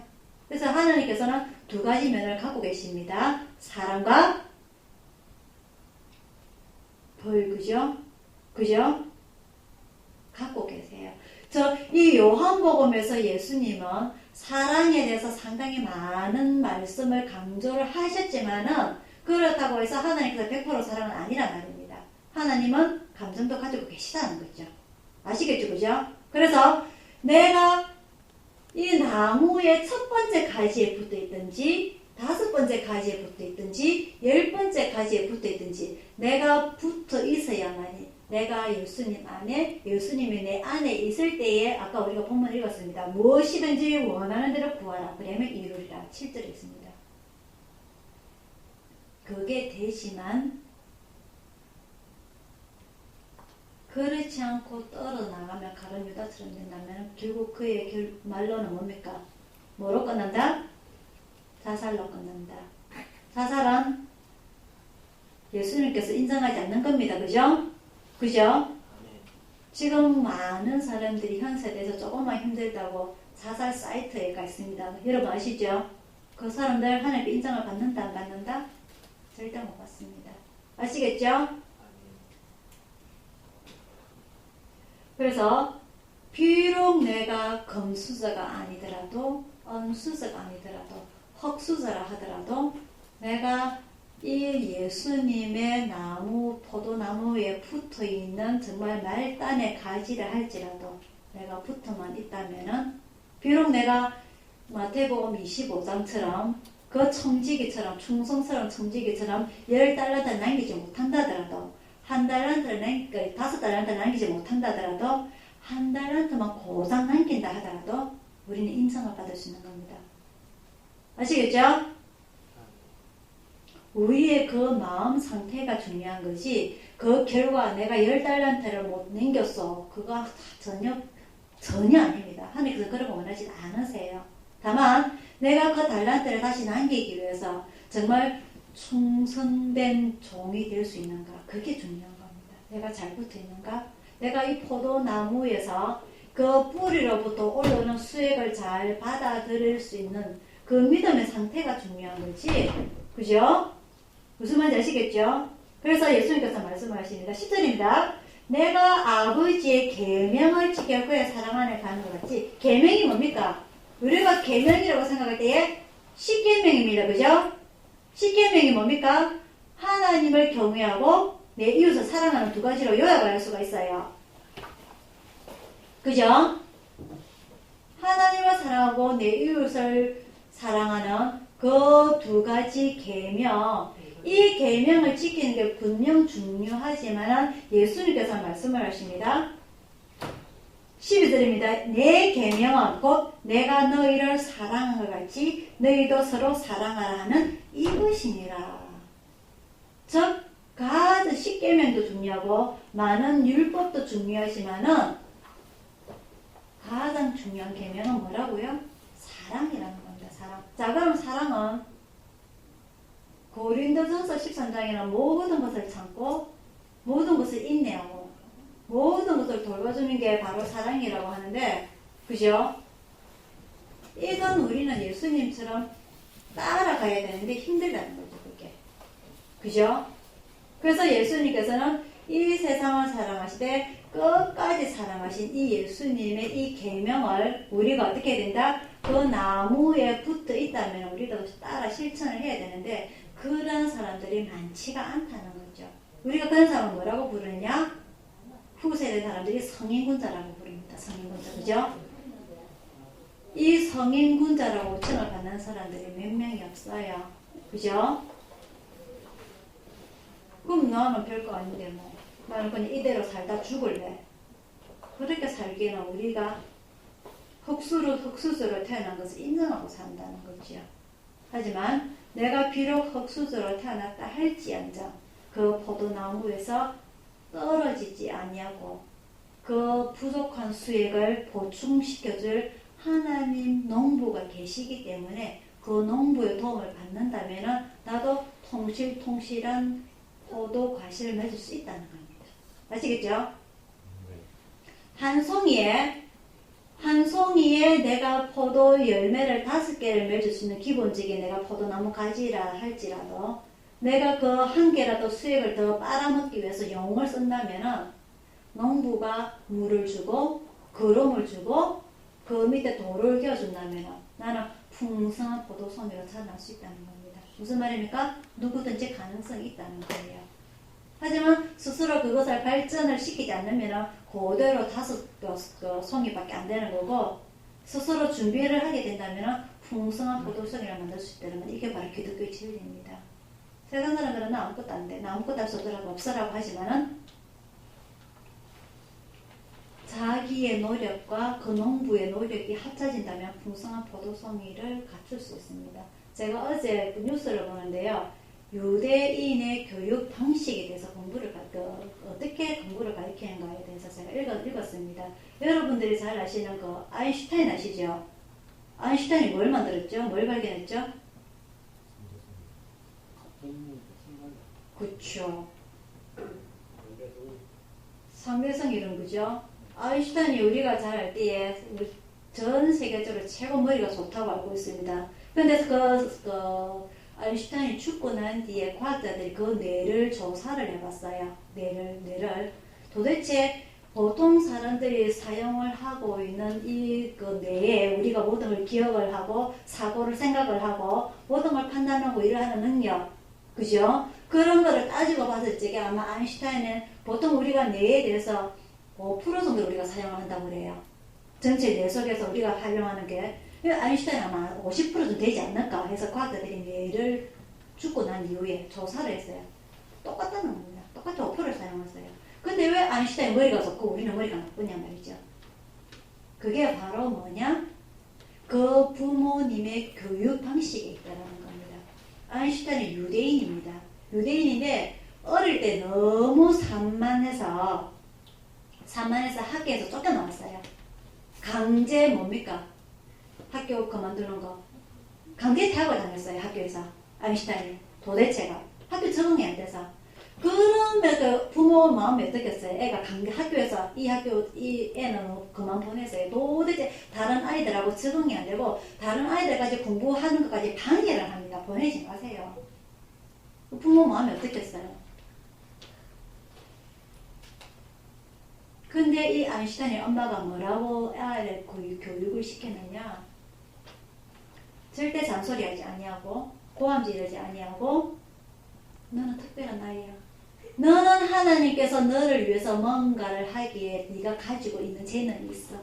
그래서 하나님께서는 두 가지 면을 갖고 계십니다. 사랑과 벌, 그죠? 그죠? 갖고 계세요. 이 요한복음에서 예수님은 사랑에 대해서 상당히 많은 말씀을 강조를 하셨지만은 그렇다고 해서 하나님께서 100% 사랑은 아니란 말입니다. 하나님은 감정도 가지고 계시다는 거죠. 아시겠죠? 그죠? 그래서 내가 이 나무의 첫 번째 가지에 붙어 있든지 5번째 가지에 붙어 있든지 10번째 가지에 붙어 있든지 내가 붙어 있어야만이 내가 예수님 안에 예수님이 내 안에 있을 때에 아까 우리가 본문 읽었습니다. 무엇이든지 원하는 대로 구하라. 그러면 이루리라. 7절에 있습니다. 그게 되지만 그렇지 않고 떨어나가면 가룟 유다처럼 된다면 결국 그의 말로는 뭡니까? 뭐로 끝난다? 자살로 끝난다. 자살은 예수님께서 인정하지 않는 겁니다. 그죠? 그죠? 지금 많은 사람들이 현 세대에서 조금만 힘들다고 자살 사이트에 가 있습니다. 여러분 아시죠? 그 사람들 하나님께 인정을 받는다 안 받는다? 절대 못 받습니다. 아시겠죠? 그래서 비록 내가 금수저가 아니더라도 은수저가 아니더라도 흙수저라 하더라도 내가 이 예수님의 나무 포도나무에 붙어있는 정말 말단의 가지를 할지라도 내가 붙어만 있다면은 비록 내가 마태복음 25장처럼 그 청지기처럼 충성스러운 청지기처럼 10달란트를 남기지 못한다더라도 1달란트를 5달란트를 남기지 못한다더라도 1달란트만 고작 남긴다 하더라도 우리는 인정을 받을 수 있는 겁니다. 아시겠죠? 우리의 그 마음 상태가 중요한 거지 그 결과 내가 10달란트를 못 남겼어 그거 전혀 아닙니다. 하나님께서 그런 거 원하지 않으세요. 다만 내가 그 달란트를 다시 남기기 위해서 정말 충성된 종이 될 수 있는가 그게 중요한 겁니다. 내가 잘 붙어 있는가 내가 이 포도나무에서 그 뿌리로부터 올라오는 수액을 잘 받아들일 수 있는 그 믿음의 상태가 중요한 거지 그죠? 무슨 말인지 아시겠죠? 그래서 예수님께서 말씀하십니다. 10절입니다. 내가 아버지의 계명을 지켜 그의 사랑 안에 가는 것 같이 계명이 뭡니까? 우리가 계명이라고 생각할 때에 10계명입니다. 그죠? 10계명이 뭡니까? 하나님을 경외하고 내 이웃을 사랑하는 두 가지로 요약을 할 수가 있어요. 그죠? 하나님을 사랑하고 내 이웃을 사랑하는 그 두 가지 계명, 이 계명을 지키는 게 분명 중요하지만 예수님께서 말씀을 하십니다. 12절입니다. 내 계명은 곧 내가 너희를 사랑한 것 같이 너희도 서로 사랑하라 하는 이것이니라. 즉 가장 10계명도 중요하고 많은 율법도 중요하지만은 가장 중요한 계명은 뭐라고요? 사랑이라는 겁니다. 사랑. 자, 그럼 사랑은 고린도전서 13장에는 모든 것을 참고 모든 것을 인내하고 모든 것을 돌봐주는 게 바로 사랑이라고 하는데, 그죠? 이건 우리는 예수님처럼 따라가야 되는데 힘들다는 거죠, 그게. 그죠? 그래서 예수님께서는 이 세상을 사랑하시되 끝까지 사랑하신 이 예수님의 이 계명을 우리가 어떻게 해야 된다? 그 나무에 붙어 있다면 우리도 따라 실천을 해야 되는데 그런 사람들이 많지가 않다는 거죠. 우리가 그런 사람을 뭐라고 부르느냐? 후세대 사람들이 성인군자라고 부릅니다. 성인군자. 그죠? 이 성인군자라고 호칭을 받는 사람들이 몇 명이 없어요. 그죠? 그럼 나는 별거 아닌데 뭐. 나는 그냥 이대로 살다 죽을래. 그렇게 살기에는 우리가 흙수저로 태어난 것을 인정하고 산다는 거죠. 하지만 내가 비록 흙수저로 태어났다 할지언정 그 포도나무에서 떨어지지 아니하고 그 부족한 수액을 보충시켜줄 하나님 농부가 계시기 때문에 그 농부의 도움을 받는다면 나도 통실통실한 포도 과실을 맺을 수 있다는 겁니다. 아시겠죠? 한 송이에 내가 포도 열매를 5개를 맺을 수 있는 기본적인 내가 포도나무 가지라 할지라도 내가 그 한 개라도 수액을 더 빨아먹기 위해서 영을 쓴다면은 농부가 물을 주고 거름을 주고 그 밑에 돌을 끼워준다면은 나는 풍성한 포도송이로 자랄 수 있다는 겁니다. 무슨 말입니까? 누구든지 가능성이 있다는 거예요. 하지만 스스로 그것을 발전을 시키지 않으면 그대로 5개 송이밖에 안 되는 거고 스스로 준비를 하게 된다면 풍성한 포도송이를 만들 수 있다는 건 이게 바로 기독교의 진리입니다. 세상 사람들은 나 아무것도 안 돼. 나 아무것도 할 수 없더라고 없어라고 하지만은 자기의 노력과 그 농부의 노력이 합쳐진다면 풍성한 포도송이를 갖출 수 있습니다. 제가 어제 뉴스를 보는데요. 유대인의 교육 방식에 대해서 어떻게 공부를 가르치는가에 대해서 제가 읽었습니다. 여러분들이 잘 아시는 그 아인슈타인 아시죠? 아인슈타인이 뭘 만들었죠? 뭘 발견했죠? 그쵸. 상대성 이론, 그죠? 아인슈타인이 우리가 잘 알 때에 전 세계적으로 최고 머리가 좋다고 알고 있습니다. 그런데 아인슈타인이 죽고 난 뒤에 과학자들이 그 뇌를 조사를 해봤어요. 뇌를. 도대체 보통 사람들이 사용을 하고 있는 이 그 뇌에 우리가 모든 걸 기억을 하고 사고를 생각을 하고 모든 걸 판단하고 일을 하는 능력, 그죠? 그런 거를 따지고 봤을 적에 아마 아인슈타인은 보통 우리가 뇌에 대해서 5% 정도 우리가 사용을 한다고 그래요. 전체 뇌 속에서 우리가 활용하는 게 아인슈타인 아마 50% 좀 되지 않을까 해서 과학자들이 뇌를 죽고 난 이후에 조사를 했어요. 똑같다는 겁니다. 똑같이 5%를 사용했어요. 근데 왜 아인슈타인 머리가 좋고 우리는 머리가 나쁘냐 말이죠. 그게 바로 뭐냐? 그 부모님의 교육 방식에 있다는 겁니다. 아인슈타인은 유대인입니다. 유대인인데 어릴 때 너무 산만해서 학교에서 쫓겨나왔어요. 강제 뭡니까? 학교 그만두는 거. 강제 퇴학을 당했어요. 학교에서. 아인슈타인이. 도대체가. 학교 적응이 안 돼서. 그러면 그 부모 마음이 어떻겠어요? 애가 학교에서 이 애는 그만 보내서요. 도대체 다른 아이들하고 적응이 안 되고 다른 아이들까지 공부하는 것까지 방해를 합니다. 보내지 마세요. 부모 마음이 어떻겠어요? 근데 이 아인슈타인의 엄마가 뭐라고 아이를 교육을 시켰느냐? 절대 잔소리하지 아니하고 고함지르지 아니하고 너는 특별한 아이야. 너는 하나님께서 너를 위해서 뭔가를 하기에 네가 가지고 있는 재능이 있어.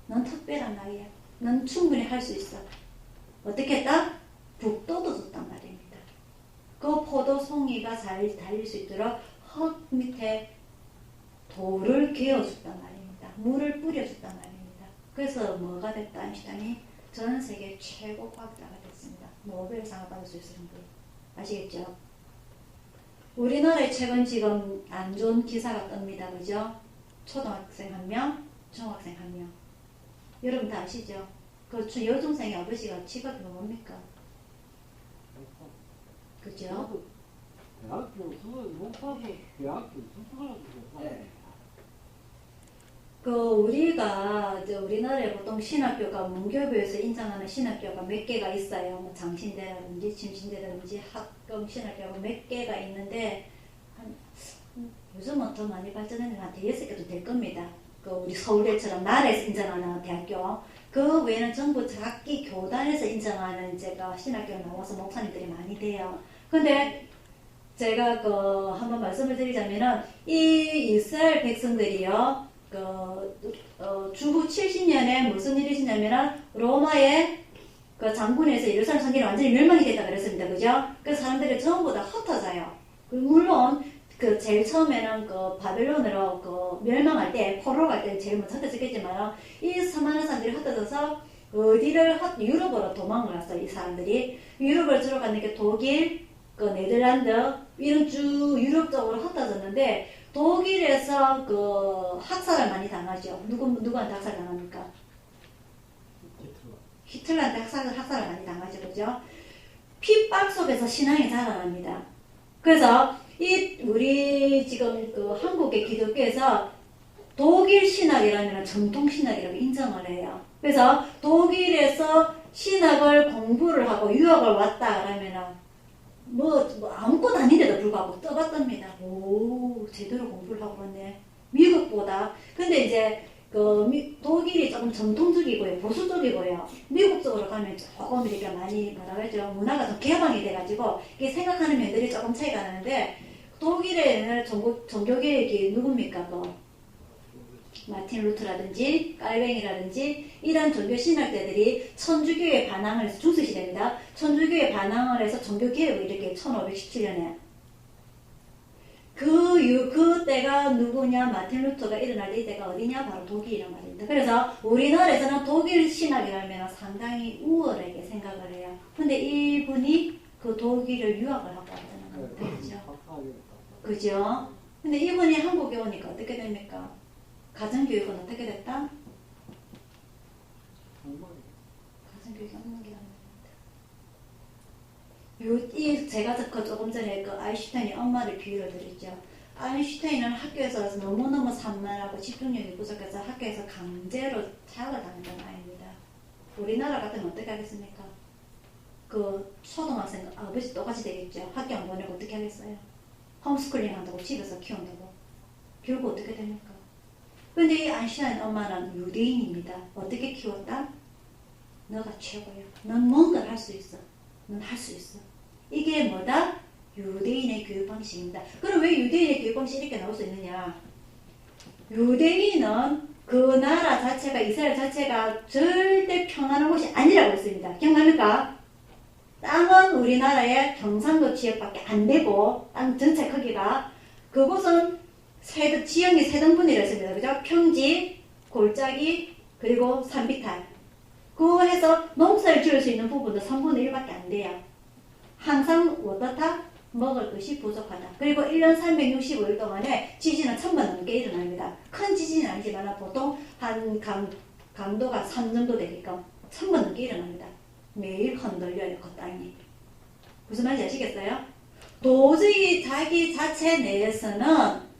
넌 특별한 아이야. 넌 충분히 할 수 있어. 어떻게 했다? 북도도 줬단 말입니다. 그 포도송이가 잘 달릴 수 있도록 흙 밑에 돌을 개어줬단 말입니다. 물을 뿌려줬단 말입니다. 그래서 뭐가 됐다? 아인슈타인이 전 세계 최고 과학자가 됐습니다. 노벨상을 받을 수 있을 정도로. 아시겠죠? 우리나라에 최근 지금 안 좋은 기사가 뜹니다. 그죠? 초등학생 1명, 중학생 1명. 여러분 다 아시죠? 그 여중생의 아버지가 직업이 뭡니까? 그죠? 대학교 수업 못 가서 대학교 수업하라고 우리가 우리나라에 보통 신학교가 문교부에서 인정하는 신학교가 몇 개가 있어요. 뭐 장신대라든지 침신대라든지 학경 신학교가 몇 개가 있는데 요즘은 더 많이 발전했는데 한 5개도 될 겁니다. 우리 서울대처럼 나라에서 인정하는 대학교. 그 외에는 전부 각기 교단에서 인정하는 신학교 나와서 목사님들이 많이 돼요. 근데 제가 한번 말씀을 드리자면은 이 이스라엘 백성들이요. 주후 70년에 무슨 일이 있었냐면은 로마의 장군에서 예루살렘 성전이 완전히 멸망이 됐다 그랬습니다. 그죠? 그래서 사람들이 전부 다 흩어져요. 물론 제일 처음에는 바벨론으로 멸망할 때 포로로 갈 때 제일 먼저 흩어졌겠지만 이 수많은 사람들이 흩어져서 어디를 유럽으로 도망을 갔어요. 이 사람들이 유럽을 주로 가는 게 독일, 네덜란드 이런 쭉 유럽 쪽으로 흩어졌는데 독일에서 학살을 많이 당하죠. 누구한테 학살 당합니까? 히틀러한테 학살을 많이 당하죠. 그죠? 핍박 속에서 신앙이 자라납니다. 그래서 우리 지금 한국의 기독교에서 독일 신학이라면 전통 신학이라고 인정을 해요. 그래서 독일에서 신학을 공부를 하고 유학을 왔다 그러면은 뭐 아무것도 아닌데도 불구하고 떠봤답니다. 오, 제대로 공부를 하고 왔네. 미국보다. 근데 이제 독일이 조금 전통적이고요, 보수적이고요. 미국 쪽으로 가면 조금 이렇게 많이 뭐라고 문화가 좀 개방이 돼가지고 이게 생각하는 면들이 조금 차이가 나는데 독일에는 종교개혁이 누굽니까? 마틴 루트라든지 깔뱅이라든지 이런 종교 신학자들이 천주교에 반항을 해서 중세시대입니다. 천주교에 반항을 해서 종교개혁을 이렇게 1517년에 그때가 누구냐? 마틴 루터가 일어날 때 이때가 어디냐? 바로 독일이란 말입니다. 그래서 우리나라에서는 독일 신학이라면 상당히 우월하게 생각을 해요. 근데 이분이 독일을 유학을 하고 왔다는 겁니다. 그죠? 근데 이분이 한국에 오니까 어떻게 됩니까? 가정교육은 어떻게 됐다? 가정교육이 없는 게 아닙니다. 제가 조금 전에 아인슈타인이 엄마를 비유를 드렸죠. 아인슈타인은 학교에서 너무너무 산만하고 집중력이 부족해서 학교에서 강제로 자학을 당했던 아이입니다. 우리나라 같으면 어떻게 하겠습니까? 초등학생 아버지 똑같이 되겠죠. 학교 안 보내고 어떻게 하겠어요? 홈스쿨링 한다고 집에서 키운다고. 결국 어떻게 됩니까? 근데 이 아인슈타인 엄마는 유대인입니다. 어떻게 키웠다? 너가 최고야. 넌 뭔가를 할 수 있어. 넌 할 수 있어. 이게 뭐다? 유대인의 교육 방식입니다. 그럼 왜 유대인의 교육 방식이 이렇게 나올 수 있느냐? 유대인은 그 나라 자체가, 이스라엘 자체가 절대 평안한 곳이 아니라고 했습니다. 기억납니까? 땅은 우리나라의 경상도 지역밖에 안 되고, 땅 전체 크기가, 그곳은 지형이 세 등분이라 했습니다. 그죠? 평지, 골짜기, 그리고 산비탈. 그거 해서 농사를 지을 수 있는 부분도 3분의 1밖에 안 돼요. 항상 어떻다? 먹을 것이 부족하다. 그리고 1년 365일 동안에 지진은 1000번 넘게 일어납니다. 큰 지진은 아니지만 보통 한 강도가 3 정도 되니까 1000번 넘게 일어납니다. 매일 흔들려요, 그 땅이. 무슨 말인지 아시겠어요? 도저히 자기 자체 내에서는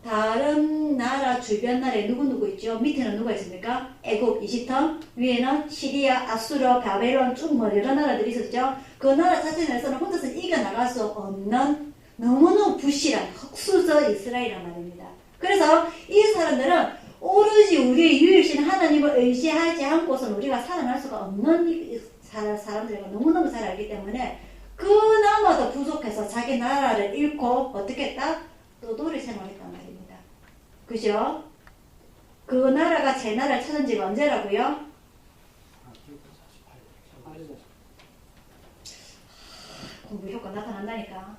다른 나라 주변 나라에 누구 있죠? 밑에는 누가 있습니까? 애국, 이집트, 위에는 시리아, 아수르, 바벨론 쭉 여러 나라들이 있었죠. 그 나라 자체 내에서는 혼자서 이겨나갈 수 없는 너무너무 부실한 흑수저 이스라엘이란 말입니다. 그래서 이 사람들은 오로지 우리의 유일신 하나님을 의지하지 않고서는 우리가 살아날 수가 없는 사람들이고 너무너무 잘 알기 때문에 그나마도 부족해서 자기 나라를 잃고 어떻게 했다? 떠돌이 생활했단 말입니다. 그죠? 그 나라가 제 나라를 찾은 지가 언제라고요? 공부 효과 나타난다니까.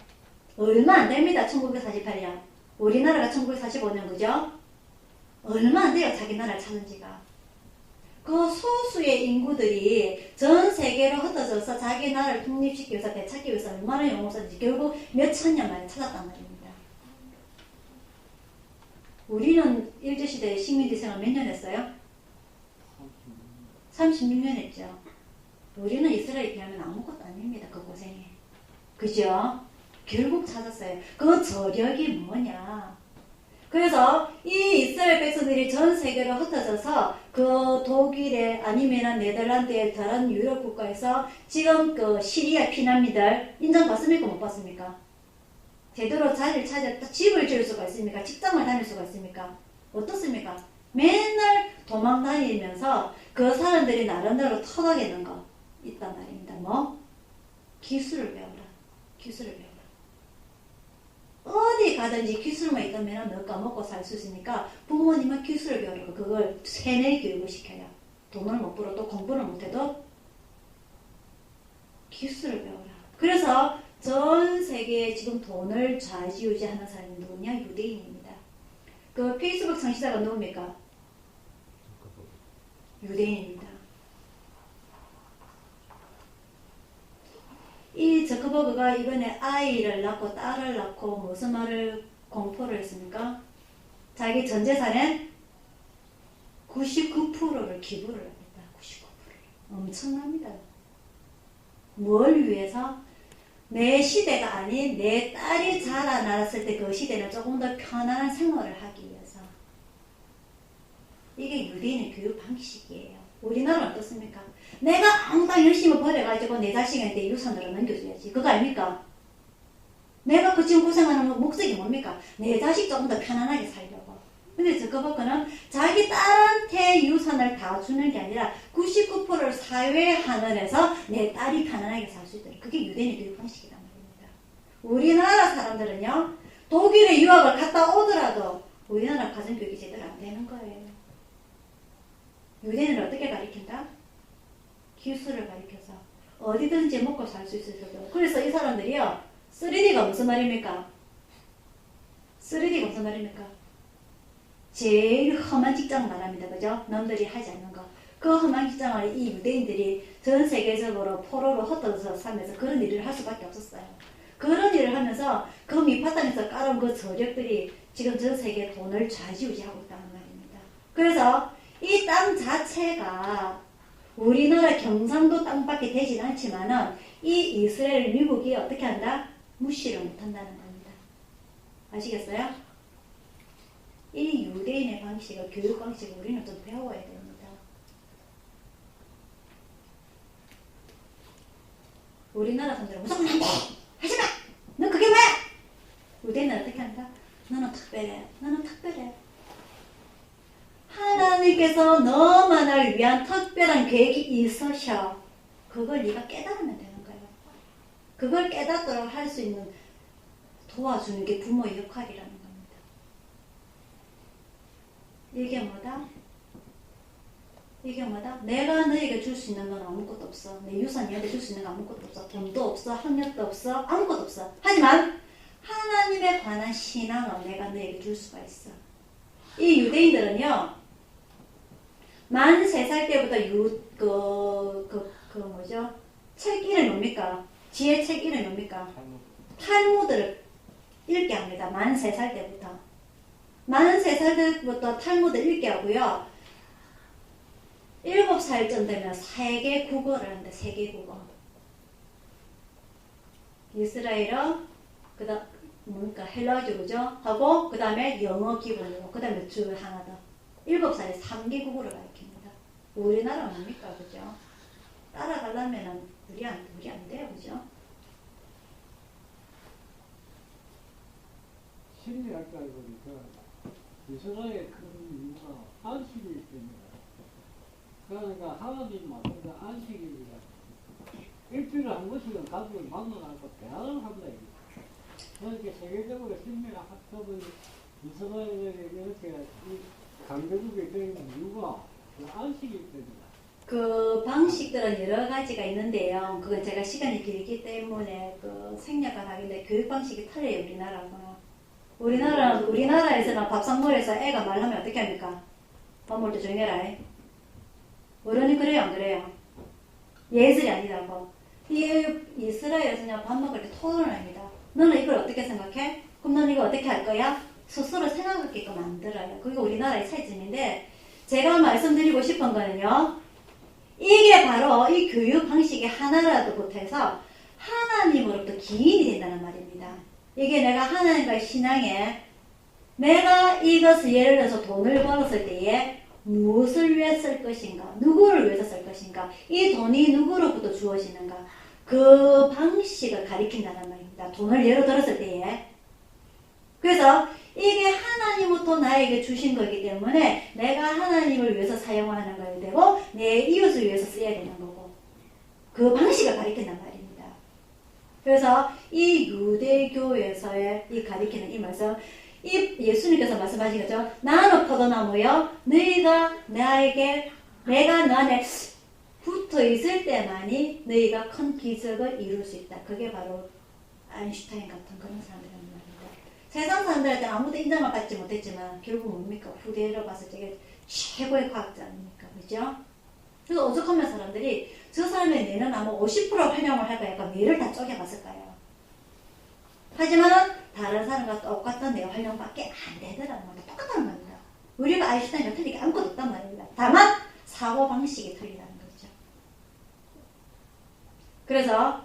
얼마 안 됩니다. 1948년. 우리나라가 1945년 그죠? 얼마 안 돼요. 자기 나라를 찾은 지가. 그 소수의 인구들이 전 세계로 흩어져서 자기 나라를 독립시키기 위해서 되찾기 위해서 얼마나 영웅을 썼는지 결국 몇천 년 만에 찾았단 말입니다. 우리는 일제시대에 식민지 생활 몇 년 했어요? 36년 했죠. 우리는 이스라엘에 비하면 아무것도 아닙니다. 그 고생에. 그죠? 결국 찾았어요. 그 저력이 뭐냐. 그래서 이 이스라엘 백성들이 전 세계로 흩어져서 그 독일에 아니면 네덜란드에 다른 유럽 국가에서 지금 그 시리아 피난민들 인정받습니까? 못 받습니까? 제대로 자리를 찾아 집을 지을 수가 있습니까? 직장을 다닐 수가 있습니까? 어떻습니까? 맨날 도망 다니면서 그 사람들이 나름대로 터득하는 거 있단 말입니다. 뭐? 기술을 배워라. 기술을 배워라. 어디 가든지 기술만 있다면 너가 먹고 살 수 있으니까 부모님은 기술을 배우라고 그걸 세뇌 교육을 시켜요. 돈을 못 벌어도 공부를 못해도 기술을 배워라. 그래서 전 세계에 지금 돈을 좌지우지하는 사람이 누구냐? 유대인입니다. 그 페이스북 창시자가 누굽니까? 유대인입니다. 이 저커버그가 이번에 아이를 낳고 딸을 낳고 무슨 말을 공포를 했습니까? 자기 전 재산의 99%를 기부를 합니다. 99%. 엄청납니다. 뭘 위해서? 내 시대가 아닌 내 딸이 자라났을 때 그 시대는 조금 더 편안한 생활을 하기 위해서. 이게 유대인의 교육 방식이에요. 우리나라는 어떻습니까? 내가 항상 열심히 벌여가지고 내 자식한테 유산으로 넘겨줘야지. 그거 아닙니까? 내가 그 지금 고생하는 목적이 뭡니까? 내 자식 조금 더 편안하게 살려고. 근데 저거보고는 자기 딸한테 유산을 다 주는 게 아니라 99%를 사회 하늘에서 내 딸이 편안하게 살 수 있도록. 그게 유대인의 교육 방식이란 말입니다. 우리나라 사람들은요, 독일에 유학을 갔다 오더라도 우리나라 가정교육이 제대로 안 되는 거예요. 유대인을 어떻게 가르친다? 기술을 가르쳐서 어디든지 먹고 살 수 있어요. 그래서 이 사람들이요, 3D가 무슨 말입니까? 3D가 무슨 말입니까? 제일 험한 직장 말합니다. 그죠? 남들이 하지 않는 거. 그 험한 직장을 이 유대인들이 전 세계적으로 포로로 흩어져서 살면서 그런 일을 할 수밖에 없었어요. 그런 일을 하면서 그 밑바탕에서 깔아온 그 저력들이 지금 전 세계 돈을 좌지우지하고 있다는 말입니다. 그래서 이 땅 자체가 우리나라 경상도 땅밖에 되진 않지만은 이 이스라엘 미국이 어떻게 한다? 무시를 못한다는 겁니다. 아시겠어요? 이 유대인의 방식을, 교육 방식을 우리는 좀 배워야 됩니다. 우리나라 사람들은 무조건 안 돼! 하지 마! 너 그게 뭐야! 유대인은 어떻게 한다? 너는 특별해. 너는 특별해. 하나님께서 너만을 위한 특별한 계획이 있으셔. 그걸 네가 깨달으면 되는 거예요. 그걸 깨닫도록 할 수 있는 도와주는 게 부모의 역할이라는 겁니다. 이게 뭐다? 이게 뭐다? 내가 너에게 줄 수 있는 건 아무것도 없어. 내 유산 얘한테 줄 수 있는 건 아무것도 없어. 돈도 없어. 학력도 없어. 아무것도 없어. 하지만 하나님에 관한 신앙은 내가 너에게 줄 수가 있어. 이 유대인들은요, 만 3살 때부터 뭐죠? 책 이름이 뭡니까? 지혜 책 이름이 뭡니까? 탈무드를 읽게 합니다. 만 3살 때부터. 만 3살 때부터 탈무드를 읽게 하고요. 7살쯤 되면 세계 국어를 하는데, 세계 국어. 이스라엘어, 그 다음, 뭡니까? 헬라어죠, 그죠? 하고, 그 다음에 영어 기본이고, 그 다음에 주 하나 더. 7살에 3개국어를 가르칩니다. 우리나라는 뭡니까? 그죠? 따라가려면 우리 안 돼요. 그죠? 심리학자에 보니까 이스라엘의 큰 이유가 안식일 때문이에요. 그러니까 하나님만 안식일이라 일주일에 한 번씩은 가족을 만나고 대화를 한다. 그렇게 세계적으로 신비한 학습을 이스라엘에게 이렇게 강대국에 된 이유가 그 안식일 때문이다. 그 방식들은 여러 가지가 있는데요. 그건 제가 시간이 길기 때문에 그 생략을 하길래 교육 방식이 틀려요, 우리나라하고는. 우리나라에서는 밥상머리에서 애가 말하면 어떻게 합니까? 밥 먹을 때 조용히 해라. 어른이 그래요, 안 그래요? 예술이 아니라고. 이스라엘에서 그냥 밥 먹을 때 토론을 합니다. 너는 이걸 어떻게 생각해? 그럼 너는 이거 어떻게 할 거야? 스스로 생각하게끔 만들어요. 그게 우리나라의 차이점인데, 제가 말씀드리고 싶은 거는요, 이게 바로 이 교육 방식의 하나라도 못해서 하나님으로부터 기인이 된다는 말입니다. 이게 내가 하나님과의 신앙에 내가 이것을 예를 들어서 돈을 벌었을 때에 무엇을 위해 쓸 것인가, 누구를 위해서 쓸 것인가, 이 돈이 누구로부터 주어지는가, 그 방식을 가리킨다는 말입니다. 돈을 예로 들었을 때에. 그래서 이게 하나님부터 나에게 주신 거기 때문에 내가 하나님을 위해서 사용하는 거야 되고 내 이웃을 위해서 써야 되는 거고, 그 방식을 가리킨단 말입니다. 그래서 이 유대교에서의 이 가리키는 이 말씀, 이 예수님께서 말씀하신 거죠. 나는 포도나무요, 너희가 나에게, 내가 너 안에 붙어 있을 때만이 너희가 큰 기적을 이룰 수 있다. 그게 바로 아인슈타인 같은 그런 사람들이란 말입니다. 세상 사람들한테 아무도 인정을 받지 못했지만 결국 뭡니까? 후대로 봤을 때 최고의 과학자 아닙니까? 그죠? 그래서 오죽하면 사람들이 저 사람의 뇌는 아마 50% 활용을 할까 약간 뇌를 다 쪼개봤을까요? 하지만은 다른 사람과 똑같은 뇌 활용밖에 안 되더라는 겁니다. 똑같다는 겁니다. 우리가 아인슈타인과 틀리게 아무것도 없단 말입니다. 다만 사고방식이 틀리다는 거죠. 그래서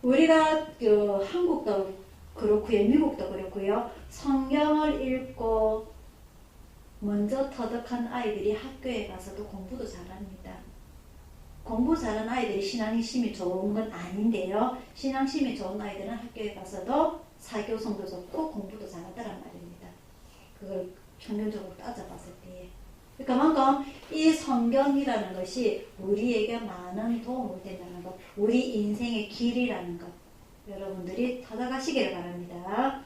우리가 그 한국도 그렇고요, 미국도 그렇고요. 성경을 읽고 먼저 터득한 아이들이 학교에 가서도 공부도 잘합니다. 공부 잘하는 아이들이 신앙심이 좋은 건 아닌데요. 신앙심이 좋은 아이들은 학교에 가서도 사교성도 좋고 공부도 잘하더란 말입니다. 그걸 평균적으로 따져봤을 때에. 그만큼 이 성경이라는 것이 우리에게 많은 도움을 된다는 것, 우리 인생의 길이라는 것, 여러분들이 찾아가시기를 바랍니다.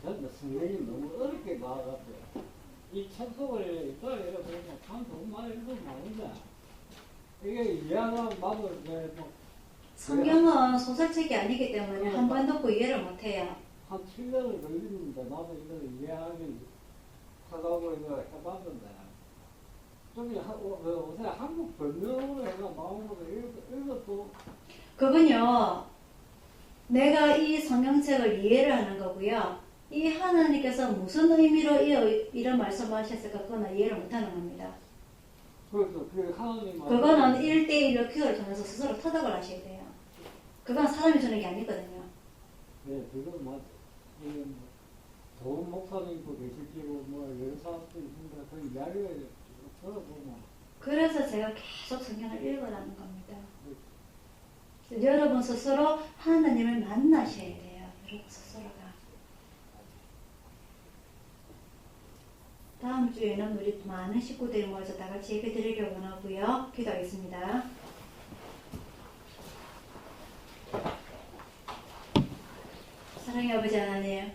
저는 성경이 너무 어렵게 나와가지고 이 책속을 이렇게 보면 참 좋은 말을 읽으면 많은데 이게 이해하면 나도 이제 뭐 성경은 소설책이 아니기 때문에 한 번 듣고 이해를 못해요. 한 7년을 걸리는데 나도 이걸 이해하기 하다고 이거 해봤는데 저기 요새 한국 번역으로 해가 나오는 거 이것도 그건요, 내가 이 성경책을 이해를 하는 거고요. 이 하나님께서 무슨 의미로 이런 말씀하셨을까 그거는 이해를 못하는 겁니다. 그래서 그 하나님 그거는 1대1로 기도를 통해서 스스로 터득을 하셔야 돼요. 그건 사람이 주는 게 아니거든요. 네, 그건 뭐 좋은 목사님도 계시고 뭐 여러 사람도 있는데 그 이야기를 들어보면 그래서 제가 계속 성경을 읽으라는 겁니다. 여러분 스스로 하나님을 만나셔야 돼요. 여러분 스스로가. 다음 주에는 우리 많은 식구들이 모여서 다 같이 예배 드리려고 원하고요. 기도하겠습니다. 사랑의 아버지 하나님,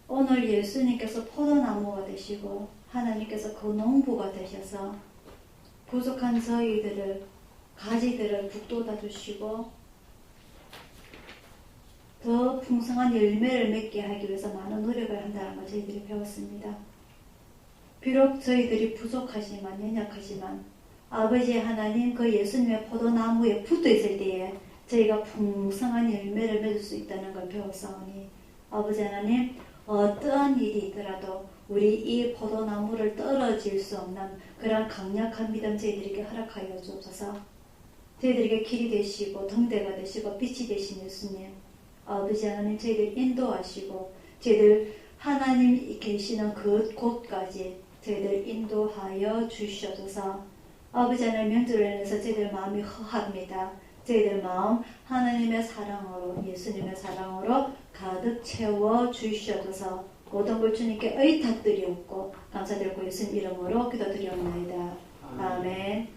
오늘 예수님께서 포도나무가 되시고 하나님께서 그 농부가 되셔서 부족한 저희들을 가지들을 북돋아 주시고 더 풍성한 열매를 맺게 하기 위해서 많은 노력을 한다는 걸 저희들이 배웠습니다. 비록 저희들이 부족하지만 연약하지만 아버지 하나님 그 예수님의 포도나무에 붙어 있을 때에 저희가 풍성한 열매를 맺을 수 있다는 걸 배웠사오니 아버지 하나님 어떠한 일이 있더라도 우리 이 포도나무를 떨어질 수 없는 그런 강력한 믿음 저희들에게 허락하여 주옵소서. 저희들에게 길이 되시고 등대가 되시고 빛이 되신 예수님, 아버지 하나님 저희들 인도하시고 저희들 하나님 계시는 그곳까지 저희들 인도하여 주시옵소서. 아버지 하나님 명절을 인해서 저희들 마음이 허합니다. 저희들 마음 하나님의 사랑으로 예수님의 사랑으로 가득 채워 주시옵소서. 모든 걸 주님께 의탁드리옵고 감사드리고 예수님 이름으로 기도드리옵나이다. 아멘.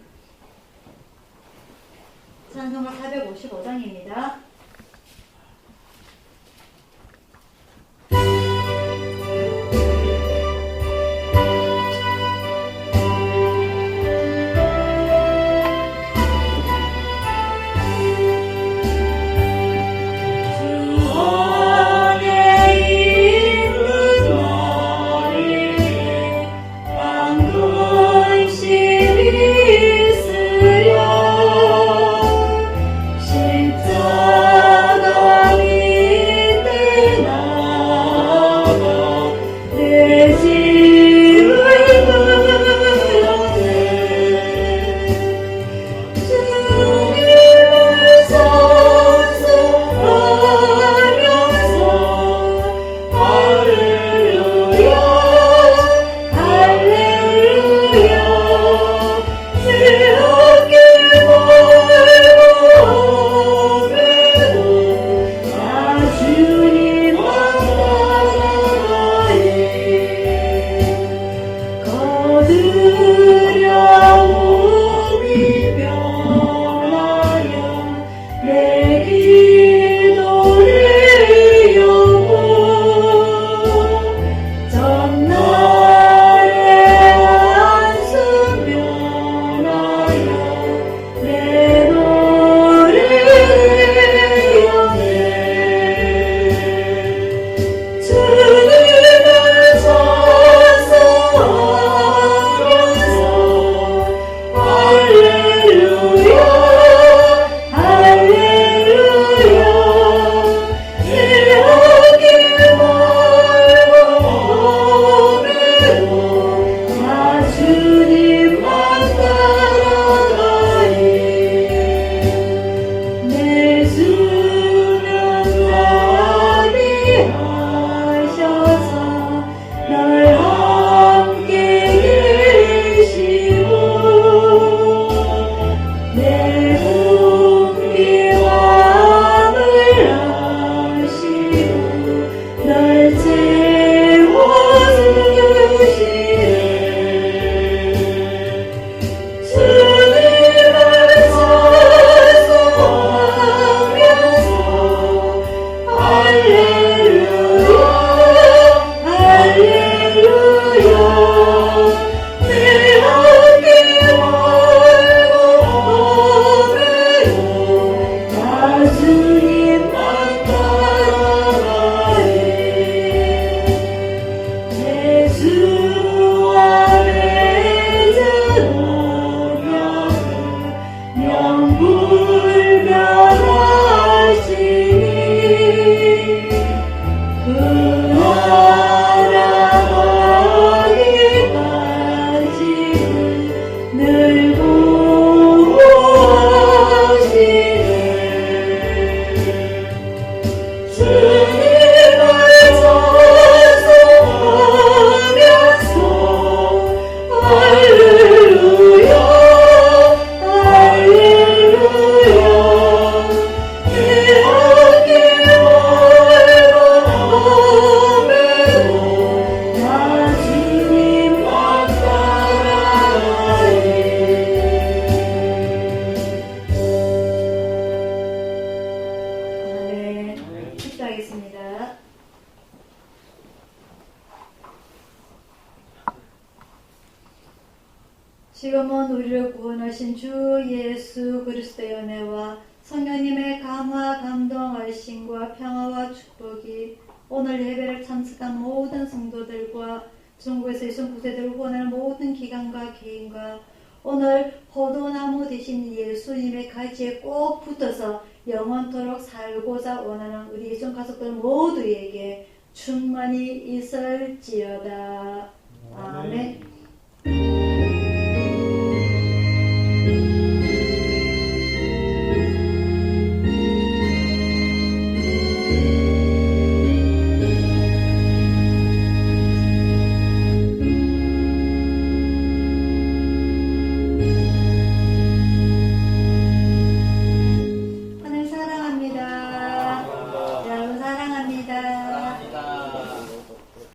찬송가 455장입니다. 지금은 우리를 구원하신 주 예수 그리스도의 은혜와 성령님의 감화, 감동, 알심과 평화와 축복이 오늘 예배를 참석한 모든 성도들과 중국에서 있은 구세대를 후원하는 모든 기관과 개인과 오늘 포도나무 대신 예수님의 가지에 꼭 붙어서 영원토록 살고자 원하는 우리 예수 가족들 모두에게 충만히 있을지어다. 아멘.